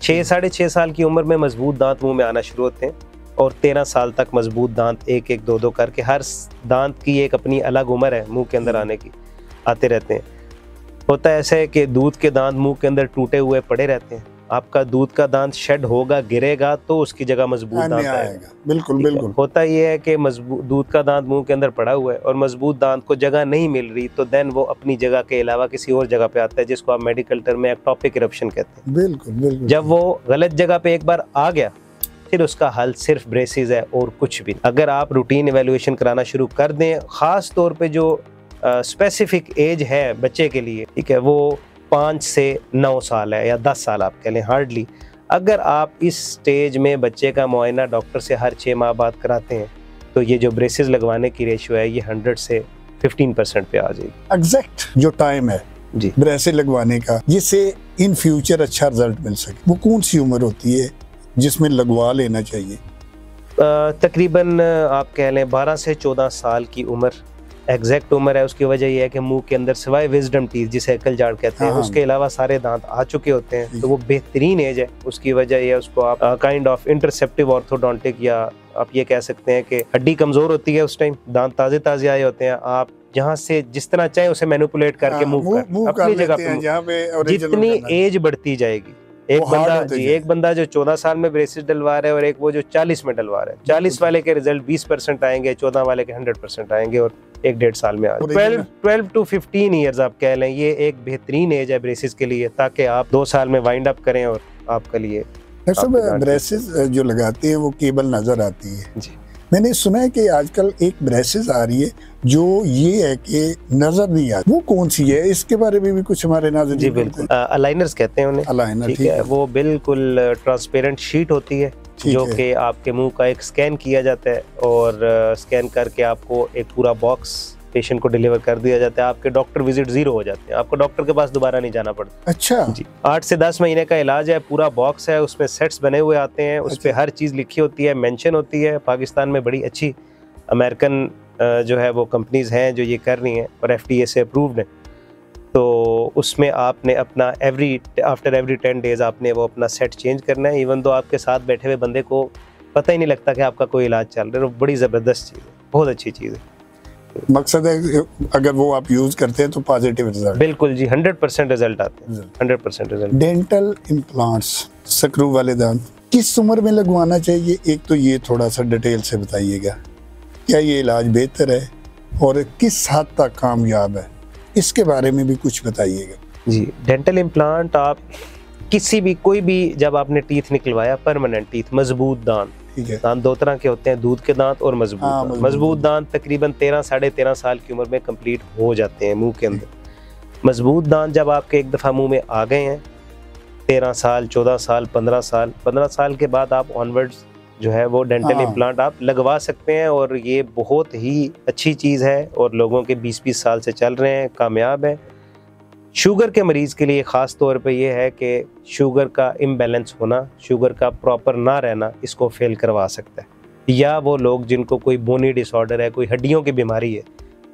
6 साढ़े 6 साल की उम्र में मजबूत दांत मुंह में आना शुरू होते हैं और 13 साल तक मजबूत दांत 1-1 2-2 करके, हर दांत की एक अपनी अलग उम्र है मुंह के अंदर आने की, आते रहते हैं। होता है ऐसा है कि दूध के दांत मुंह के अंदर टूटे हुए पड़े रहते हैं। आपका दूध का दांत शेड होगा, गिरेगा तो उसकी जगह मजबूत दांत आएगा। बिल्कुल बिल्कुल। होता ये है कि मजबूत दूध का दांत मुंह के अंदर पड़ा हुआ है और मजबूत दांत को जगह नहीं मिल रही, तो देन वो अपनी जगह के अलावा किसी और जगह पे आता है, जिसको आप मेडिकल टर्म में एक्टोपिक इरप्शन कहते हैं। बिल्कुल बिल्कुल। जब वो गलत जगह पे एक बार आ गया फिर उसका हल सिर्फ ब्रेसेस है और कुछ भी। अगर आप रूटीन एवेल्युएशन कराना शुरू कर दें, खास तौर पे जो स्पेसिफिक एज है बच्चे के लिए, ठीक है, वो 5 से 9 साल है या 10 साल आप कह लें हार्डली। अगर आप इस स्टेज में बच्चे का मुआयना डॉक्टर से हर 6 माह बाद कराते हैं तो ये जो ब्रेसेस लगवाने की रेशियो है ये 100 से 15% पे आ जाएगी। एग्जैक्ट जो टाइम है जी ब्रेसेस लगवाने का, जिससे इन फ्यूचर अच्छा रिजल्ट मिल सके, वो कौन सी उम्र होती है जिसमें लगवा लेना चाहिए? तकरीबन आप कह लें 12 से 14 साल की उम्र एग्जैक्ट उम्र है, उसकी वजह यह है कि मुंह के अंदर सिवाय विजडम टीथ जिसे एकल जाड़ कहते हैं, उसके अलावा सारे दांत आ चुके होते हैं। तो वो बेहतरीन एज है। उसकी वजह यह है उसको आप काइंड ऑफ इंटरसेप्टिव ऑर्थोडोंटिक, या आप ये कह सकते हैं कि हड्डी कमजोर होती है उस टाइम, दांत ताजे ताजे आए होते हैं, आप जहाँ से जिस तरह चाहे उसे मैनिपुलेट करके मूव कर अपनी जगह पे। जितनी एज बढ़ती जाएगी, एक बंदा जो 14 साल में ब्रेसेस डलवा रहा है और एक वो जो 40 में डलवा रहा है, 40 वाले के रिजल्ट 20% आएंगे, 14 वाले के 100% आएंगे और 1-1.5 साल में 12 to 15 ईयर्स आप कह लें, ये एक बेहतरीन एज है ब्रेसेस के लिए, ताकि आप 2 साल में वाइंड अप करें और आपके लिए। ब्रेसेस जो लगाते हैं वो केबल नजर आती है जी। मैंने सुना है कि आजकल एक ब्रेसेस आ रही है जो ये है कि नजर नहीं आती, वो कौन सी है? इसके बारे में भी कुछ हमारे नाज़रीन जी बिल्कुल, अलाइनर्स कहते हैं उन्हें। अलाइनर, ठीक है। वो बिल्कुल ट्रांसपेरेंट शीट होती है जो कि आपके मुंह का एक स्कैन किया जाता है और स्कैन करके आपको एक पूरा बॉक्स पेशेंट को डिलीवर कर दिया जाता है। आपके डॉक्टर विजिट 0 हो जाते हैं, आपको डॉक्टर के पास दोबारा नहीं जाना पड़ता। अच्छा जी। 8 से 10 महीने का इलाज है, पूरा बॉक्स है, उसमें सेट्स बने हुए आते हैं, उस पे हर चीज़ लिखी होती है, मेंशन होती है। पाकिस्तान में बड़ी अच्छी अमेरिकन जो है वो कंपनीज हैं जो ये कर रही हैं और FDA से अप्रूव्ड है। तो उसमें आपने अपना आफ्टर एवरी 10 डेज आपने वो अपना सेट चेंज करना है, इवन तो आपके साथ बैठे हुए बंदे को पता ही नहीं लगता कि आपका कोई इलाज चल रहा है। वो बड़ी ज़बरदस्त चीज़ है, बहुत अच्छी चीज़ है। मकसद है अगर वो आप यूज करते हैं तो पॉजिटिव रिजल्ट। बिल्कुल जी, 100% रिजल्ट आते हैं, 100% रिजल्ट। डेंटल इम्प्लांट्स, स्क्रू वाले दांत किस उम्र में लगवाना चाहिए? एक तो ये थोड़ा सा डिटेल से बताइएगा, क्या ये इलाज बेहतर है और किस हद तक कामयाब है, इसके बारे में भी कुछ बताइएगा जी। डेंटल इम्प्लांट आप किसी भी कोई भी, जब आपने टीथ निकलवाया, परमानेंट टीथ, मजबूत दांत, दांत 2 तरह के होते हैं, दूध के दांत और मजबूत। मजबूत दांत तकरीबन 13 साढ़े 13 साल की उम्र में कंप्लीट हो जाते हैं मुंह के अंदर। मजबूत दांत जब आपके एक दफ़ा मुंह में आ गए हैं, 13 साल 14 साल 15 साल के बाद आप ऑनवर्ड्स जो है वो डेंटल इम्प्लांट आप लगवा सकते हैं और ये बहुत ही अच्छी चीज़ है और लोगों के 20-20 साल से चल रहे हैं, कामयाब है। शुगर के मरीज़ के लिए ख़ास तौर पे ये है कि शुगर का इम्बैलेंस होना, शुगर का प्रॉपर ना रहना इसको फेल करवा सकता है। या वो लोग जिनको कोई बोनी डिसऑर्डर है, कोई हड्डियों की बीमारी है,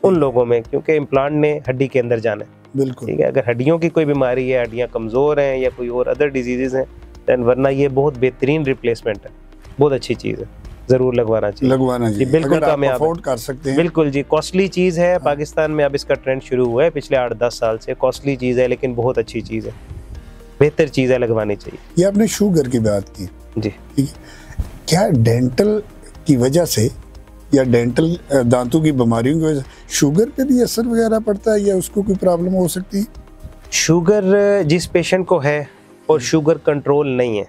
उन लोगों में, क्योंकि इम्प्लांट ने हड्डी के अंदर जाना है, बिल्कुल ठीक है। अगर हड्डियों की कोई बीमारी है, हड्डियाँ कमज़ोर हैं या कोई और अदर डिजीज़ हैं, दैन वरना ये बहुत बेहतरीन रिप्लेसमेंट है, बहुत अच्छी चीज़ है, ज़रूर लगवाना चाहिए। बिल्कुल कामयाब, अफोर्ड कर सकते हैं। बिल्कुल जी, कॉस्टली चीज़ है। पाकिस्तान में अब इसका ट्रेंड शुरू हुआ है पिछले 8-10 साल से। कॉस्टली चीज़ है लेकिन बहुत अच्छी चीज़ है, बेहतर चीज़ है, लगवानी चाहिए। ये आपने शुगर की बात की जी, ठीक है। क्या डेंटल की वजह से या डेंटल दांतों की बीमारियों की वजह से शुगर पे भी असर वगैरह पड़ता है या उसको कोई प्रॉब्लम हो सकती है? शुगर जिस पेशेंट को है और शुगर कंट्रोल नहीं है,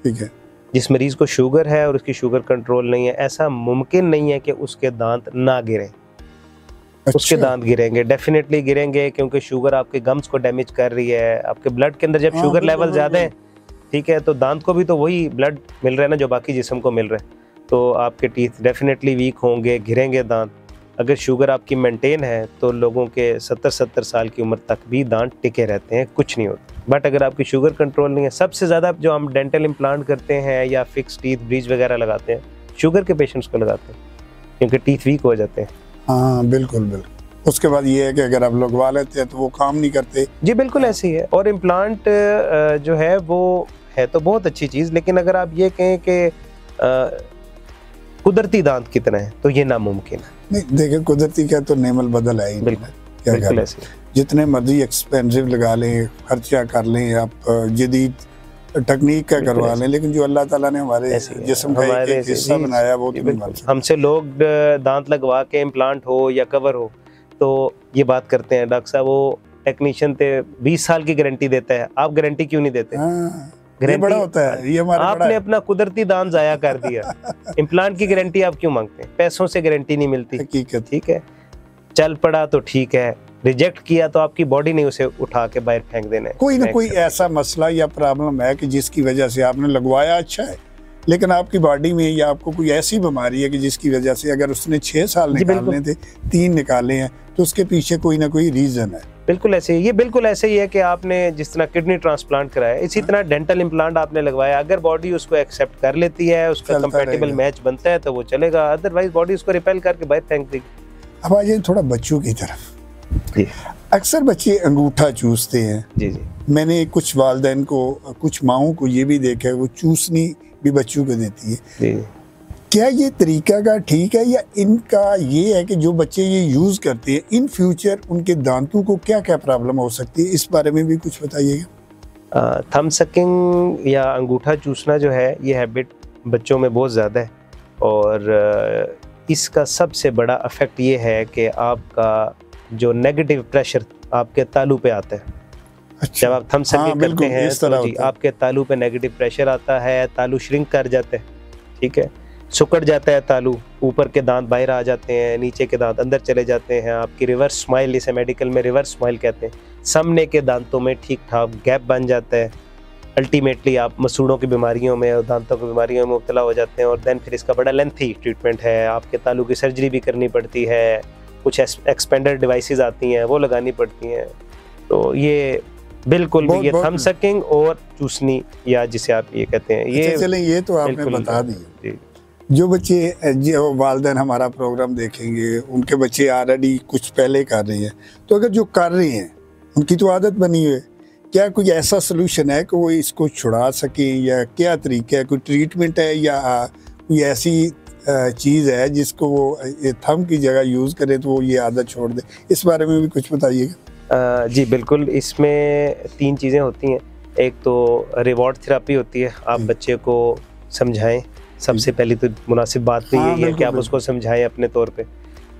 ठीक है, जिस मरीज को शुगर है और उसकी शुगर कंट्रोल नहीं है, ऐसा मुमकिन नहीं है कि उसके दांत ना गिरें। अच्छा। उसके दांत गिरेंगे, डेफिनेटली गिरेंगे, क्योंकि शुगर आपके गम्स को डैमेज कर रही है। आपके ब्लड के अंदर जब शुगर लेवल ज़्यादा है, ठीक है, तो दांत को भी तो वही ब्लड मिल रहा है ना जो बाकी जिस्म को मिल रहा है, तो आपके टीथ डेफिनेटली वीक होंगे, गिरेंगे दांत। अगर शुगर आपकी मेंटेन है तो लोगों के 70-70 साल की उम्र तक भी दांत टिके रहते हैं, कुछ नहीं होता। बट अगर आपकी शुगर कंट्रोल नहीं है, सबसे ज़्यादा जो हम डेंटल इम्प्लांट करते हैं या फिक्स टीथ ब्रिज वगैरह लगाते हैं, शुगर के पेशेंट्स को लगाते हैं क्योंकि टीथ वीक हो जाते हैं। हाँ बिल्कुल बिल्कुल। उसके बाद ये है कि अगर आप लगवा लेते हैं तो वो काम नहीं करते। जी बिल्कुल ऐसे ही है। और इम्प्लांट जो है वो है तो बहुत अच्छी चीज़, लेकिन अगर आप ये कहें कि कुदरती दांत कितना है तो ये नामुमकिन है। नहीं देखिए, कुदरती क्या तो नेमल बदल है ही, क्या बिल्कुल ऐसे। जितने मर्जी एक्सपेंसिव लगा लें, खर्चा कर लें, आप जदीद टेक्निक का करवा लें, लेकिन जो अल्लाह ताला ने हमारे जिस्म का एक हिस्सा बनाया वो तो नहीं बन सकता। हमसे लोग दांत लगवा के इम्प्लांट हो या कवर हो तो ये बात करते हैं, डॉक्टर साहब वो टेक्नीशियन थे 20 साल की गारंटी देता है, आप गारंटी क्यों नहीं देते? ये बड़ा होता है, ये हमारा आपने अपना कुदरती दांत जाया कर दिया। इम्प्लांट की गारंटी आप क्यों मांगते हैं? पैसों से गारंटी नहीं मिलती। हकीकत, ठीक है, चल पड़ा तो ठीक है, रिजेक्ट किया तो आपकी बॉडी ने उसे उठा के बाहर फेंक देना है। कोई ना कोई ऐसा मसला या प्रॉब्लम है कि जिसकी वजह से आपने लगवाया, अच्छा है, लेकिन आपकी बॉडी में या आपको कोई ऐसी बीमारी है कि जिसकी वजह से अगर उसने 6 साल निकालने थे 3 निकाले हैं तो उसके पीछे कोई ना कोई रीजन है। बिल्कुल ऐसे ही, ये बिल्कुल ऐसे ही है कि आपने जिस तरह किडनी ट्रांसप्लांट कराया, इसी तरह डेंटल इम्प्लांट आपने लगवाया। अगर बॉडी उसको एक्सेप्ट कर लेती है, उसका कंपैटिबल मैच बनता है तो वो चलेगा, अदरवाइज बॉडी उसको रिपेल करके बाहर फेंक देगी। अब आ जाए थोड़ा बच्चों की तरफ। जी। अक्सर बच्चे अंगूठा चूसते हैं। जी जी। मैंने कुछ वालिदैन को, कुछ माओं को ये भी देखा है वो चूसनी भी बच्चों को देती है। जी। क्या ये तरीका का ठीक है, या इनका ये है कि जो बच्चे ये यूज़ करते हैं इन फ्यूचर उनके दांतों को क्या क्या प्रॉब्लम हो सकती है, इस बारे में भी कुछ बताइएगा। थंब सकिंग या अंगूठा चूसना जो है ये हैबिट बच्चों में बहुत ज़्यादा है, और इसका सबसे बड़ा इफ़ेक्ट ये है कि आपका जो नेगेटिव प्रेशर आपके तालू पे आता है। अच्छा। जब आप थंब सकिंग करते हैं तो जी आपके तालू पे नेगेटिव प्रेशर आता है, तालू श्रिंक कर जाते हैं, ठीक है, सुकड़ जाता है तालू, ऊपर के दांत बाहर आ जाते हैं, नीचे के दांत अंदर चले जाते हैं, आपकी रिवर्स स्माइल, इसे मेडिकल में रिवर्स स्माइल कहते हैं, सामने के दांतों में ठीक ठाक गैप बन जाता है। अल्टीमेटली आप मसूड़ों की बीमारियों में और दांतों की बीमारियों में मुब्तला हो जाते हैं, और देन फिर इसका बड़ा लेंथी ट्रीटमेंट है, आपके तालू की सर्जरी भी करनी पड़ती है, कुछ एक्सपेंडर डिवाइसेस आती हैं वो लगानी पड़ती हैं। तो ये बिल्कुल भी ये थंब सकिंग और चूसनी या जिसे आप ये कहते हैं ये चलें, ये तो आपने बता दी। जो बच्चे, जो वालिदैन हमारा प्रोग्राम देखेंगे उनके बच्चे ऑलरेडी कुछ पहले कर रहे हैं, तो अगर जो कर रहे हैं उनकी तो आदत बनी है, क्या कोई ऐसा सोल्यूशन है कि वो इसको छुड़ा सकें, या क्या तरीका है, कोई ट्रीटमेंट है या कोई ऐसी चीज़ है जिसको वो थंब की जगह यूज़ करें तो वो ये आदत छोड़ दे, इस बारे में भी कुछ बताइएगा। जी बिल्कुल, इसमें 3 चीज़ें होती हैं। एक तो रिवॉर्ड थेरेपी होती है, आप बच्चे को समझाएं। सबसे पहली तो मुनासिब बात तो यही है कि आप उसको समझाएं अपने तौर पे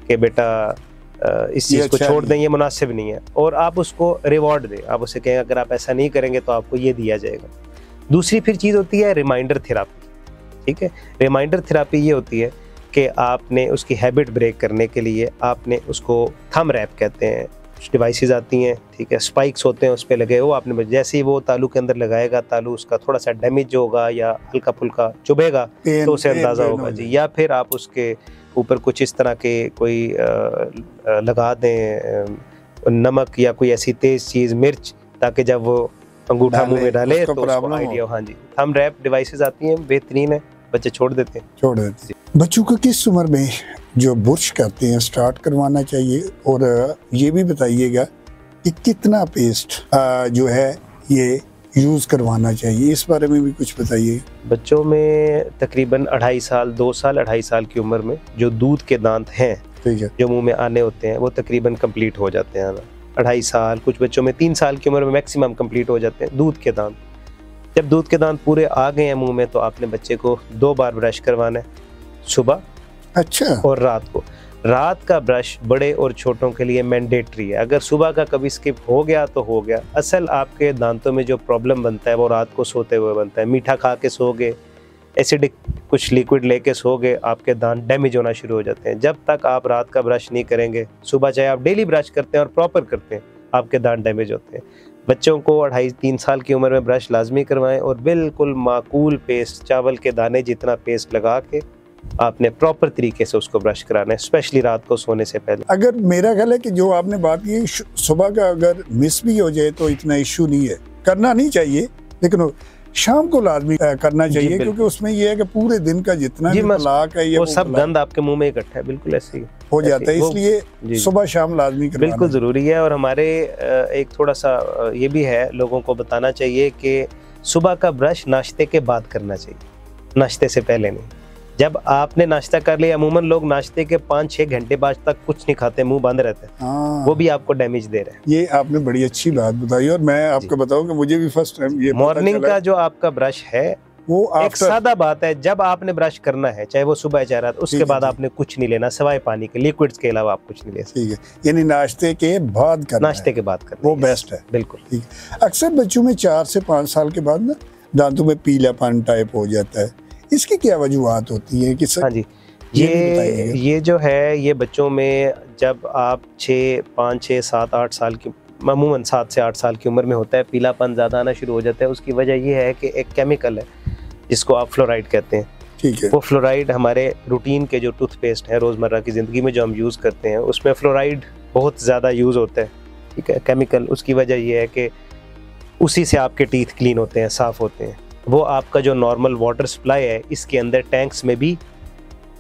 कि बेटा इस चीज़ को छोड़ दें, ये मुनासिब नहीं है, और आप उसको रिवॉर्ड दें। आप उसे कहें अगर आप ऐसा नहीं करेंगे तो आपको ये दिया जाएगा। दूसरी फिर चीज़ होती है रिमाइंडर थेरेपी, ठीक है। रिमाइंडर थेरेपी ये होती है कि आपने उसकी हैबिट ब्रेक करने के लिए आपने उसको थंब रैप कहते हैं, डिवाइसेस आती हैं, ठीक है, स्पाइक्स होते हैं उस पर लगे, वो आपने जैसे ही वो तालू के अंदर लगाएगा, तालू उसका थोड़ा सा डैमेज होगा या हल्का फुल्का चुभेगा तो उसे अंदाज़ा होगा जी। या फिर आप उसके ऊपर कुछ इस तरह के कोई लगा दें नमक या कोई ऐसी तेज़ चीज़, मिर्च, ताकि जब वो अंगूठा मुंह में डाले तो उसको आइडिया। हाँ जी, थंब रैप डिवाइसेस आती हैं, बेहतरीन है, बच्चे छोड़ देते हैं। बच्चों को किस उम्र में जो बुर्श करते हैं स्टार्ट करवाना चाहिए, और ये भी बताइएगा कि कितना पेस्ट जो है ये यूज़ करवाना चाहिए, इस बारे में भी कुछ बताइए। बच्चों में तकरीबन 2.5 साल 2 साल 2.5 साल की उम्र में जो दूध के दांत हैं, ठीक है, जो मुंह में आने होते हैं वो तकरीबन कंप्लीट हो जाते हैं। 2.5 साल, कुछ बच्चों में 3 साल की उम्र में मैक्सिमम कंप्लीट हो जाते हैं दूध के दांत। जब दूध के दांत पूरे आ गए हैं मुंह में तो आपने बच्चे को 2 बार ब्रश करवाना है, सुबह अच्छा और रात को। रात का ब्रश बड़े और छोटों के लिए मैंडेटरी है, अगर सुबह का कभी स्किप हो गया तो हो गया। असल आपके दांतों में जो प्रॉब्लम बनता है वो रात को सोते हुए बनता है। मीठा खा के सोगे, एसिडिक कुछ लिक्विड लेके सोगे, आपके दांत डैमेज होना शुरू हो जाते हैं। जब तक आप रात का ब्रश नहीं करेंगे, सुबह चाहे आप डेली ब्रश करते हैं और प्रॉपर करते हैं, आपके दांत डैमेज होते हैं। बच्चों को 2.5-3 साल की उम्र में ब्रश लाजमी करवाएं, और बिल्कुल माकूल पेस्ट, चावल के दाने जितना पेस्ट लगा के आपने प्रॉपर तरीके से उसको ब्रश कराना है, स्पेशली रात को सोने से पहले। अगर मेरा ख्याल है कि जो आपने बात की, सुबह का अगर मिस भी हो जाए तो इतना इशू नहीं है, करना नहीं चाहिए, लेकिन शाम को लाजमी करना चाहिए, क्योंकि उसमें ये है कि पूरे दिन का जितना भी प्लाक है ये वो सब गंद आपके मुंह में इकट्ठा है, बिल्कुल ऐसे ही हो जाता है, इसलिए सुबह शाम लाजमी करना बिल्कुल ज़रूरी है। और हमारे एक थोड़ा सा ये भी है, लोगों को बताना चाहिए कि सुबह का ब्रश नाश्ते के बाद करना चाहिए, नाश्ते से पहले नहीं। जब आपने नाश्ता कर लिया, अमूमन लोग नाश्ते के 5-6 घंटे बाद तक कुछ नहीं खाते, मुंह बंद रहता है, वो भी आपको डैमेज दे रहा है। ये आपने बड़ी अच्छी बात बताई, और मैं आपको बताऊं कि मुझे भी फर्स्ट टाइम ये मॉर्निंग का जो आपका ब्रश है वो एक सादा बात है, जब आपने ब्रश करना है, चाहे वो सुबह चाहे रात, उसके बाद आपने कुछ नहीं लेना सिवाय पानी के, लिक्विड्स के अलावा आप कुछ नहीं ले सकते। ठीक है, यानी नाश्ते के बाद करना, नाश्ते के बाद करना, वो बेस्ट है। बिल्कुल ठीक है। अक्सर बच्चों में 4 से 5 साल के बाद ना दांतों में पीलापन टाइप हो जाता है, इसकी क्या वजूहत होती है कि हाँ जी, ये जो है, ये बच्चों में जब आप 5, 6, 7, 8 साल की, अमूमन 7 से 8 साल की उम्र में होता है, पीलापन ज़्यादा आना शुरू हो जाता है। उसकी वजह ये है कि एक केमिकल है जिसको आप फ्लोराइड कहते हैं, ठीक है। वो फ्लोराइड हमारे रूटीन के जो टूथपेस्ट है, रोज़मर्रा की ज़िंदगी में जो हम यूज़ करते हैं, उसमें फ्लोराइड बहुत ज़्यादा यूज़ होता है, ठीक है, केमिकल। उसकी वजह ये है कि उसी से आपके टीथ क्लीन होते हैं, साफ़ होते हैं। वो आपका जो नॉर्मल वाटर सप्लाई है, इसके अंदर टैंक्स में भी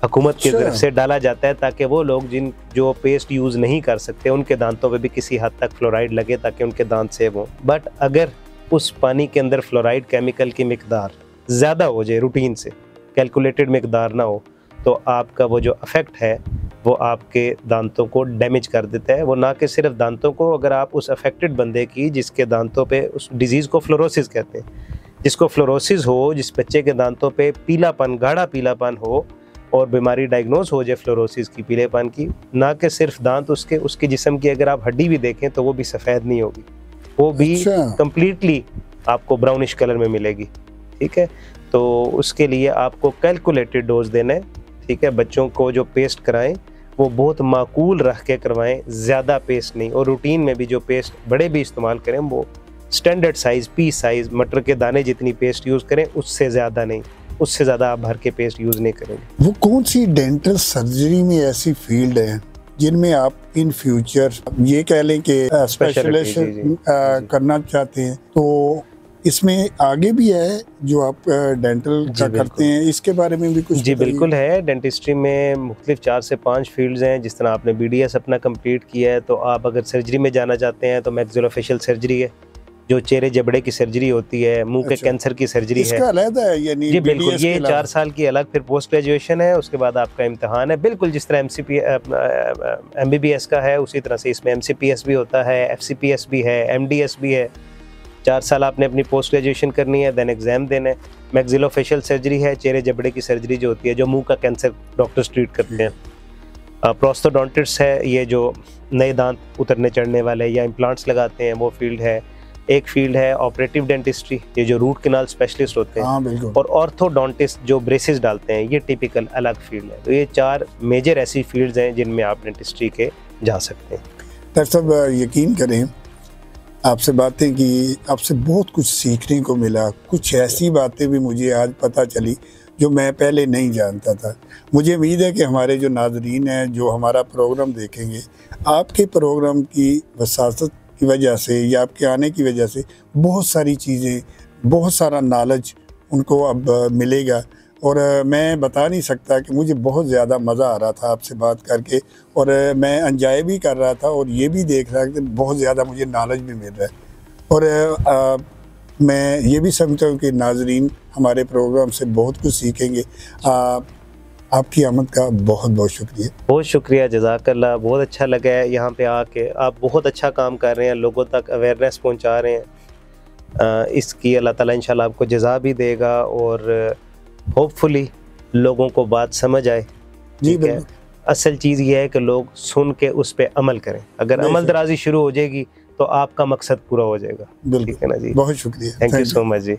हुकूमत की तरफ से डाला जाता है, ताकि वो लोग जो पेस्ट यूज़ नहीं कर सकते उनके दांतों पे भी किसी हद तक फ्लोराइड लगे, ताकि उनके दांत सेव हों। बट अगर उस पानी के अंदर फ्लोराइड केमिकल की मिकदार ज़्यादा हो जाए, रूटीन से कैलकुलेटेड मिकदार ना हो, तो आपका वो जो अफेक्ट है वो आपके दांतों को डैमेज कर देता है। वो ना कि सिर्फ दांतों को, अगर आप उस अफेक्टेड बंदे की जिसके दांतों पे उस डिजीज़ को फ्लोरोसिस कहते हैं, जिसको फ्लोरोसिस हो, जिस बच्चे के दांतों पे पीलापन, गाढ़ा पीलापन हो और बीमारी डायग्नोज हो जाए फ्लोरोसिस की, पीलेपन की, ना कि सिर्फ दांत उसके जिस्म की अगर आप हड्डी भी देखें तो वो भी सफ़ेद नहीं होगी, वो भी कम्प्लीटली आपको ब्राउनिश कलर में मिलेगी। ठीक है, तो उसके लिए आपको कैलकुलेटेड डोज देना है। ठीक है, बच्चों को जो पेस्ट कराएं वो बहुत माकूल रख के करवाएं, ज़्यादा पेस्ट नहीं, और रूटीन में भी जो पेस्ट बड़े भी इस्तेमाल करें वो स्टैंडर्ड साइज़, पीस साइज़, मटर के दाने जितनी पेस्ट यूज़ करें, उससे ज़्यादा नहीं, उससे ज़्यादा आप भर के पेस्ट यूज़ नहीं करेंगे। वो कौन सी डेंटल सर्जरी में ऐसी फील्ड है जिनमें आप इन फ्यूचर ये कह लें कि स्पेशलाइजेशन करना चाहते हैं, तो इसमें आगे भी है जो आप डेंटल का करते हैं, इसके बारे में भी कुछ? जी बिल्कुल है। डेंटिस्ट्री में मुख्तलिफ 4 से 5 फील्ड्स हैं। जिस तरह आपने BDS अपना कंप्लीट किया है, तो आप अगर सर्जरी में जाना चाहते हैं तो मैक्सिलोफेशियल सर्जरी है, जो चेहरे जबड़े की सर्जरी होती है, मुंह के कैंसर की सर्जरी है। इसका अलग है यानी? जी बिल्कुल, ये 4 साल की अलग फिर पोस्ट ग्रेजुएशन है, उसके बाद आपका इम्तिहान है। बिल्कुल जिस तरह MBBS का है उसी तरह से इसमें MCPS भी होता है, FCPS भी है, MDS भी है। 4 साल आपने अपनी पोस्ट ग्रेजुएशन करनी है, देन एग्जाम देना है। मैक्सिलोफेशियल सर्जरी है, चेहरे जबड़े की सर्जरी जो होती है, जो मुंह का कैंसर डॉक्टर्स ट्रीट करते हैं। प्रोस्थोडोंटिस्ट है, ये जो नए दांत उतरने चढ़ने वाले या इम्प्लांट्स लगाते हैं, वो फील्ड है। एक फील्ड है ऑपरेटिव डेंटिस्ट्री, ये जो रूट कैनाल स्पेशलिस्ट होते हैं, और ऑर्थोडोंटिस्ट जो ब्रेसेस डालते हैं, ये टिपिकल अलग फील्ड है। तो ये 4 मेजर ऐसी फील्ड्स हैं जिनमें आप डेंटिस्ट्री के जा सकते हैं। डॉक्टर साहब यकीन करें, आपसे बातें की, आपसे बहुत कुछ सीखने को मिला। कुछ ऐसी बातें भी मुझे आज पता चली जो मैं पहले नहीं जानता था। मुझे उम्मीद है कि हमारे जो नाज़रीन हैं, जो हमारा प्रोग्राम देखेंगे, आपके प्रोग्राम की वसासत की वजह से या आपके आने की वजह से बहुत सारी चीज़ें, बहुत सारा नॉलेज उनको अब मिलेगा। और मैं बता नहीं सकता कि मुझे बहुत ज़्यादा मज़ा आ रहा था आपसे बात करके, और मैं एंजॉय भी कर रहा था और ये भी देख रहा था कि बहुत ज़्यादा मुझे नॉलेज भी मिल रहा है। और मैं ये भी समझता हूँ कि नाज़रीन हमारे प्रोग्राम से बहुत कुछ सीखेंगे। आपकी आमद का बहुत बहुत शुक्रिया। बहुत शुक्रिया, जज़ाकल्लाह। बहुत अच्छा लगा है यहाँ पे आके। आप बहुत अच्छा काम कर रहे हैं, लोगों तक अवेयरनेस पहुँचा रहे हैं। इसकी अल्लाह ताला इंशाल्लाह आपको जज़ा भी देगा, और होपफुली लोगों को बात समझ आए। जी बिल्कुल। असल चीज़ ये है कि लोग सुन के उस पर अमल करें। अगर अमल दराजी शुरू हो जाएगी तो आपका मकसद पूरा हो जाएगा। ठीक है ना जी, बहुत शुक्रिया। Thank you so much ji.